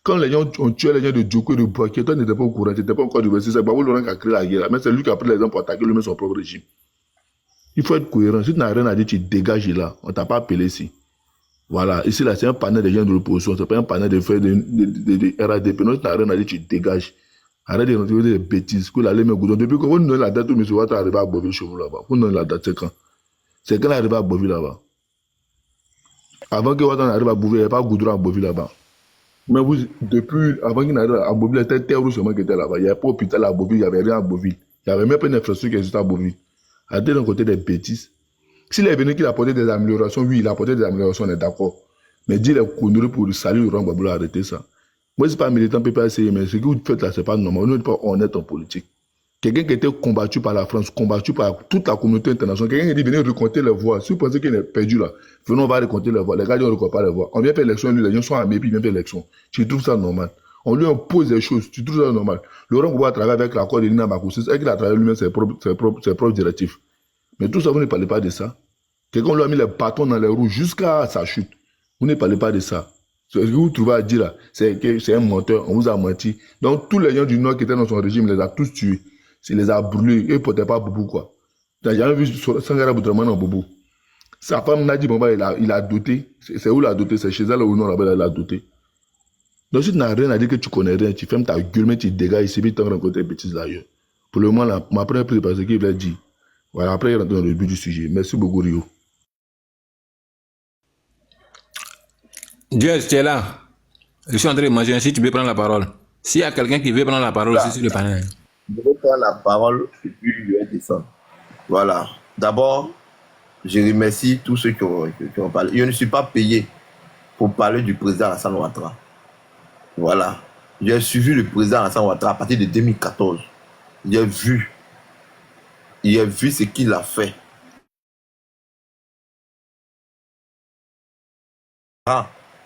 [SPEAKER 8] Quand les gens ont tué les gens de Djoko et de Bouaké, toi, tu n'étais pas au courant, tu n'étais pas encore de voir. C'est Gbagbo Laurent qui a créé la guerre. Mais c'est lui qui a pris les gens pour attaquer lui-même son propre régime. Il faut être cohérent. Si tu n'as rien à dire, tu dégages là. On ne t'a pas appelé ici. Voilà. Ici, là, c'est un panel de gens de l'opposition. Ce n'est pas un panel de faire de RADP. Non, si tu n'as rien à dire, tu dégages. Arrête de rentrer des bêtises. Que la lame goudron. Depuis que vous donnez la date où M. Ouattara arrive à Boville chez vous là-bas. Vous donnez la date, c'est quand? C'est quand il arrive à Boville là-bas. Avant que Ouattara arrive à Boville, il n'y avait pas goudron à Boville là-bas. Mais vous, depuis, avant qu'il n'arrive à Boville, c'était terre seulement qui était là-bas. Il n'y avait pas d'hôpital à Boville, il n'y avait rien à Boville. Il n'y avait même pas une infrastructure qui existait à Boville. Arrêtez d'un côté des bêtises. S'il est venu qu'il apportait des améliorations, oui, il a apporté des améliorations, on est d'accord. Mais dire les conneries pour saluer Laurent Gbagbo, arrêtez ça. Moi, ce n'est pas militant PPAC, mais ce que vous faites là, ce n'est pas normal. Nous, on n'est pas honnête en politique. Quelqu'un qui a été combattu par la France, combattu par toute la communauté internationale, quelqu'un qui dit venez recompter les voix. Si vous pensez qu'il est perdu là, venons, on va recompter les voix. Les gars, ils ne recomptent pas les voix. On vient faire l'élection, lui, les gens sont armés, puis ils viennent faire l'élection. Tu trouves ça normal? On lui impose des choses, tu trouves ça normal? Laurent Gbagbo a travaillé avec l'accord de Lina Makoussis, et qu'il a travaillé lui-même ses propres directives. Mais tout ça, vous ne parlez pas de ça. Quelqu'un lui a mis les bâtons dans les roues jusqu'à sa chute. Vous ne parlez pas de ça. Ce que vous trouvez à dire là, c'est un menteur, on vous a menti. Donc tous les gens du Nord qui étaient dans son régime, il les a tous tués. Il les a brûlés, et il ne portait pas Boubou quoi. Tu n'as jamais vu Sangara Boudraman en Boubou. Sa femme Nadi Bamba, il a doté. C'est où il a doté? C'est chez elle ou non là-bas, il a doté. Donc si tu n'as rien à dire que tu connais rien, tu fermes ta gueule, mais tu dégages ici, puis tu rencontres des bêtises d'ailleurs. Pour le moment, là, ma première prise, parce qu'il l'a dit. Voilà, après il rentre dans le but du sujet. Merci beaucoup Rio.
[SPEAKER 5] Dieu, tu es là. Je suis en train de manger. Si tu veux prendre la parole. S'il y a quelqu'un qui veut prendre la parole aussi sur le panel.
[SPEAKER 1] Je vais prendre la parole et puis je vais descendre. Voilà. D'abord, je remercie tous ceux qui ont parlé. Je ne suis pas payé pour parler du président Alassane Ouattara. Voilà. J'ai suivi le président Alassane Ouattara à partir de 2014. J'ai vu ce qu'il a fait.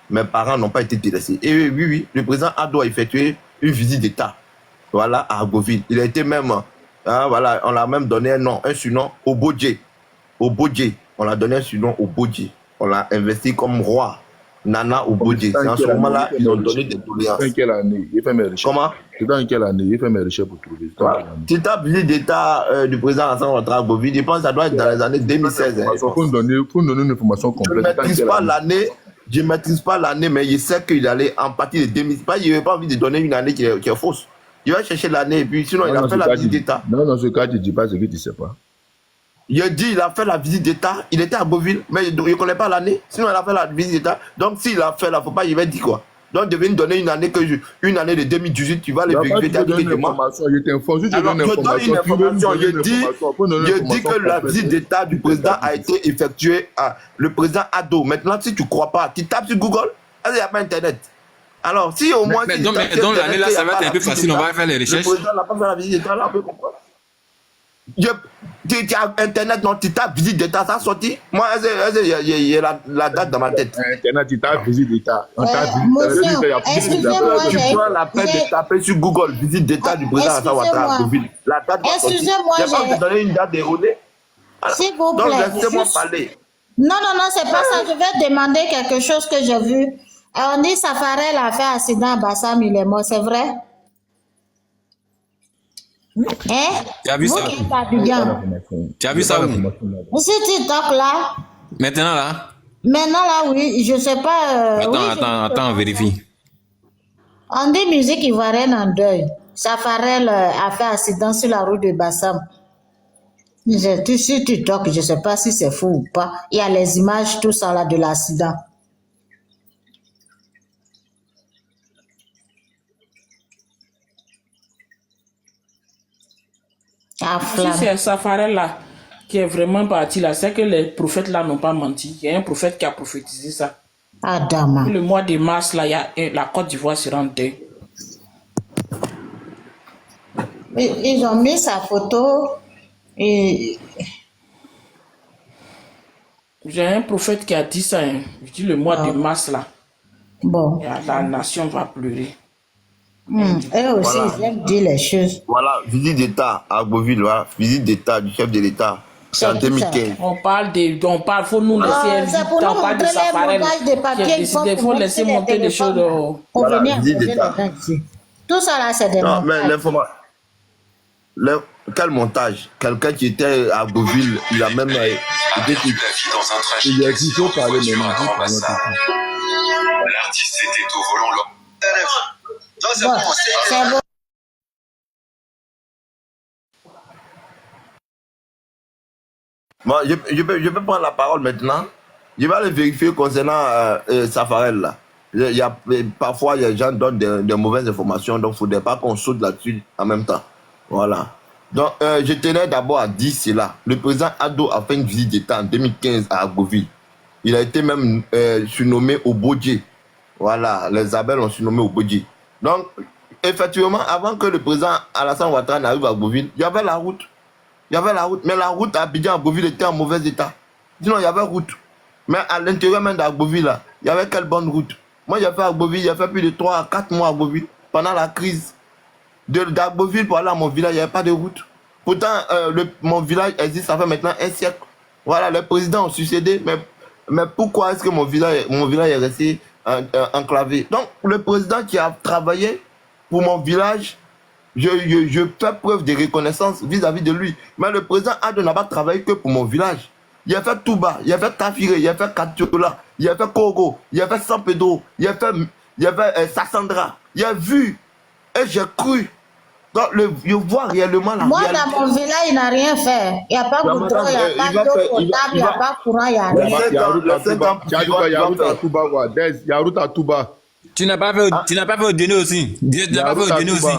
[SPEAKER 1] Mes parents n'ont pas été délaissés. Et oui, le président Ado a effectué une visite d'État, voilà, à Agoville. Il a été même, voilà, on l'a même donné un surnom, Obodje. Obodje, on l'a donné un surnom, Obodje. On l'a investi comme roi, Nana Obodje. C'est en ce moment-là, ils ont donné des doléances.
[SPEAKER 8] C'est dans quelle année? Il fait mes recherches.
[SPEAKER 1] Comment?
[SPEAKER 8] C'est dans quelle année? Il fait mes recherches pour trouver.
[SPEAKER 1] Tu tapes visite d'État du président Alassane Ouattara à Agoville, je pense que ça doit être dans les années 2016.
[SPEAKER 8] Il faut nous donner une information complète.
[SPEAKER 1] Je ne maîtrise pas l'année, mais je sais qu'il allait en partie de 2000. Il n'avait pas envie de donner une année qui est fausse. Il va chercher l'année et puis sinon il a fait la visite d'État.
[SPEAKER 8] Non, dans ce cas, tu ne dis pas ce que tu ne sais pas.
[SPEAKER 1] Il a dit il a fait la visite d'État, il était à Beauville, mais il ne connaît pas l'année. Sinon il a fait la visite d'État. Donc s'il a fait là, il ne faut pas, il va dire quoi. Donc de venir donner une année de 2018, tu vas les vérifier.
[SPEAKER 8] Je t'informe. Si tu donnes une information,
[SPEAKER 1] je dis que la visite d'État du président a été effectuée à le président Ado. Maintenant, si tu ne crois pas, tu tapes sur Google, il n'y a pas Internet. Alors, si au moins...
[SPEAKER 5] Mais donc l'année là, ça va être un peu facile, on va faire les recherches.
[SPEAKER 1] Le président n'a pas fait la visite d'État, là, on peut comprendre. Tu as Internet, non, tu tapes visite d'État, ça a sorti. Moi, il y a la date dans ma tête.
[SPEAKER 8] Internet, tu tapes visite d'État.
[SPEAKER 3] Excusez-moi,
[SPEAKER 1] tu prends la peine de taper sur Google visite d'État du président Alassane Ouattara à Deauville. La date va sortir.
[SPEAKER 3] Excusez-moi,
[SPEAKER 1] je n'ai pas donné une date erronée.
[SPEAKER 3] S'il vous plaît.
[SPEAKER 1] Donc, laissez-moi parler.
[SPEAKER 3] Non, c'est pas ça. Je vais demander quelque chose que j'ai vu. On dit Safarel a fait accident à Bassam, il est mort, c'est vrai? Hein?
[SPEAKER 5] Tu as vu ça? Tu as vu ça où?
[SPEAKER 3] Sur TikTok là.
[SPEAKER 5] Maintenant là?
[SPEAKER 3] Oui, je sais pas.
[SPEAKER 5] Attends, vérifie.
[SPEAKER 3] On dit musique ivoirienne en deuil. Safarel a fait accident sur la route de Bassam. Sur TikTok, je sais pas si c'est faux ou pas. Il y a les images, tout ça là de l'accident.
[SPEAKER 6] Si c'est Safarel là qui est vraiment parti là, c'est que les prophètes là n'ont pas menti. Il y a un prophète qui a prophétisé ça.
[SPEAKER 3] Adama.
[SPEAKER 6] Le mois de mars là, la Côte d'Ivoire sera en deuil.
[SPEAKER 3] Ils ont mis sa photo et
[SPEAKER 6] J'ai un prophète qui a dit ça. Hein. Je dis le mois de mars là.
[SPEAKER 3] Bon.
[SPEAKER 6] La nation va pleurer.
[SPEAKER 3] Eux aussi, ils aiment dire les choses.
[SPEAKER 1] Voilà, visite d'État à Beauville, voilà. Visite d'État du chef de l'État. C'est en 2015.
[SPEAKER 6] On parle, faut nous laisser
[SPEAKER 3] c'est pour nous montrer les montages de papier.
[SPEAKER 6] Il faut laisser monter des choses.
[SPEAKER 3] Pour venir poser les gens ici. Tout ça là, c'est des
[SPEAKER 1] non,
[SPEAKER 3] montages.
[SPEAKER 1] mais l'information. Quel montage? Quelqu'un qui était à Beauville, il a même.
[SPEAKER 8] Il a dit qu'il parler maintenant.
[SPEAKER 9] L'artiste était au volant lors.
[SPEAKER 3] Bon, c'est bon.
[SPEAKER 1] Bon, je peux prendre la parole maintenant. Je vais aller vérifier concernant Safarel là. Parfois, les gens donnent des mauvaises informations, donc il ne faudrait pas qu'on saute là-dessus en même temps. Voilà. Donc, je tenais d'abord à dire cela. Le président Ado a fait une visite d'État en 2015 à Agoville. Il a été même surnommé Obodje. Voilà, les Abel ont surnommé Obodje. Donc, effectivement, avant que le président Alassane Ouattara n'arrive à Agoville, il y avait la route. Il y avait la route, mais la route à Abidjan-Agoville était en mauvais état. Sinon, il y avait route. Mais à l'intérieur même d'Agoville, il y avait quelle bonne route. Moi, j'ai fait à Agoville, j'ai fait plus de 3 à 4 mois à Agoville, pendant la crise. D'Agoville pour aller à mon village, il n'y avait pas de route. Pourtant, mon village existe, ça fait maintenant un siècle. Voilà, les présidents ont succédé, mais pourquoi est-ce que mon village est resté enclavé? Donc, le président qui a travaillé pour mon village, je fais preuve de reconnaissance vis-à-vis de lui. Mais le président Ado n'a pas travaillé que pour mon village. Il a fait Touba, il a fait Tafiré, il a fait Katiola, il a fait Kogo, il a fait San Pedro, il a fait Sassandra. Il a vu et j'ai cru. Donc, je vois réellement la
[SPEAKER 3] Moi,
[SPEAKER 1] réalité.
[SPEAKER 3] dans mon village, il n'a rien fait. Il n'y a pas de goudron, il n'y a pas d'eau potable, il n'y a pas de courant, il n'y a rien.
[SPEAKER 8] Il y a route à Touba. Il y a route à Touba.
[SPEAKER 5] Tu n'as pas fait au dîner aussi. Tu n'as pas fait au dîner aussi.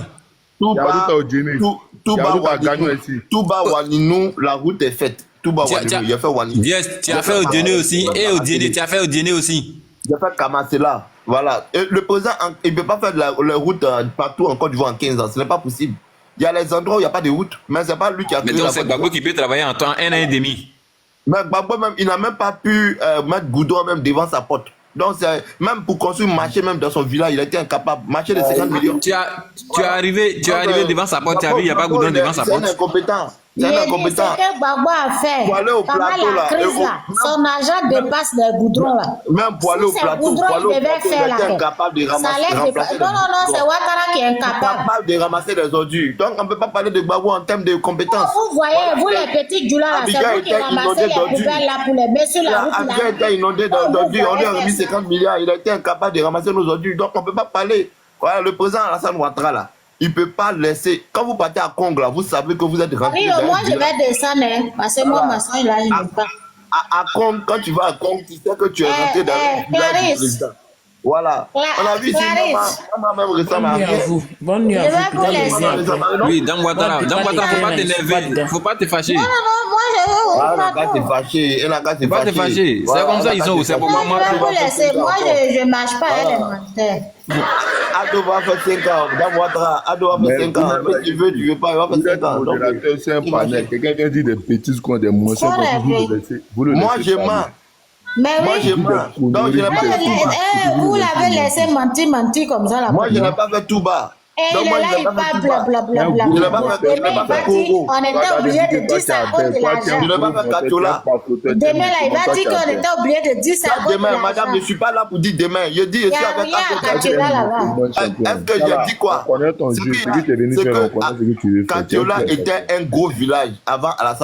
[SPEAKER 1] Touba, Waninou, la route est faite. Touba, Waninou, il a fait Waninou.
[SPEAKER 5] Yes, tu as fait au dîner aussi. Et au dîner, tu as fait au dîner aussi.
[SPEAKER 1] Il a fait Kamasela. Voilà. Et le président, il ne peut pas faire la route partout en Côte d'Ivoire en 15 ans. Ce n'est pas possible. Il y a les endroits où il n'y a pas de route. Mais ce n'est pas lui qui a créé la route.
[SPEAKER 5] Mais donc, c'est Gbagbo qui peut travailler en temps 1 an et demi.
[SPEAKER 1] Mais Gbagbo, même, il n'a même pas pu mettre goudron même devant sa porte. Donc, même pour construire un marché même dans son village, il a été incapable. Marché de 50 millions.
[SPEAKER 5] Tu es arrivé devant sa porte, tu as vu, il n'y a pas de goudron devant sa porte.
[SPEAKER 1] C'est un incompétent. C'est un incompétent.
[SPEAKER 3] Ce que Gbagbo a fait,
[SPEAKER 1] pour aller au plateau,
[SPEAKER 3] la crise, là, son argent dépasse les goudrons. Là.
[SPEAKER 1] Même pour aller au plateau, il était incapable de ramasser.
[SPEAKER 3] Non, c'est Ouattara qui est incapable.
[SPEAKER 1] De ramasser les ordures. Donc, on ne peut pas parler de Gbagbo en termes de compétences.
[SPEAKER 3] Vous voyez, vous les petits djoulas, c'est vous qui ramassez les poubelles là pour les mettre sur la route.
[SPEAKER 1] Abidjan était inondé d'ordures. On lui a remis 50 milliards. Il a été incapable de ramasser nos ordures. Donc, on ne peut pas parler. Voilà, le président Alassane Ouattara, là. Il ne peut pas laisser. Quand vous partez à Congo, là, vous savez que vous êtes rentré.
[SPEAKER 3] Oui, moi, je vais descendre, hein, parce que moi, ma soeur, là, il n'aime pas.
[SPEAKER 1] À Congo, quand tu vas à Congo, tu sais que tu es rentré dans le village du président. Voilà. On a vu ici, maman même récemment.
[SPEAKER 6] Bonne nuit à vous.
[SPEAKER 5] Oui, dans Ouattara, il ne faut pas t'énerver. Il ne faut pas te fâcher.
[SPEAKER 3] Non, moi, je
[SPEAKER 1] elle n'a qu'à te fâcher. Elle n'a qu'à te
[SPEAKER 5] fâcher. C'est comme ça, ils sont. C'est pourquoi moi,
[SPEAKER 3] moi, je ne marche pas, elle est menteur.
[SPEAKER 1] Ado va faire 5 ans. Dans Ouattara, Ado va faire 5 ans. Tu veux pas, il va faire 5 ans.
[SPEAKER 8] C'est un panel. Quelqu'un qui dit des bêtises qu'on a des mensonges.
[SPEAKER 1] Moi, je mens.
[SPEAKER 3] Mais
[SPEAKER 1] moi,
[SPEAKER 3] oui.
[SPEAKER 1] je mens. Donc, je n'ai pas fait tout bas.
[SPEAKER 3] Vous l'avez laissé mentir comme ça. Là,
[SPEAKER 1] moi, je n'ai pas fait tout bas.
[SPEAKER 3] Et il est là, il parle blablabla.
[SPEAKER 1] Je n'ai pas fait Congo.
[SPEAKER 3] On était obligé de dire ça à cause de l'argent.
[SPEAKER 1] Je n'ai pas fait Katiola.
[SPEAKER 3] Demain, là, il va dire qu'on était obligé de dire ça à cause de l'argent.
[SPEAKER 1] Demain, madame, je ne suis pas là pour dire demain. Je dis, je suis avec
[SPEAKER 3] Katiola là-bas.
[SPEAKER 1] Est-ce que j'ai dit quoi? C'est que Katiola était un gros village avant Alassane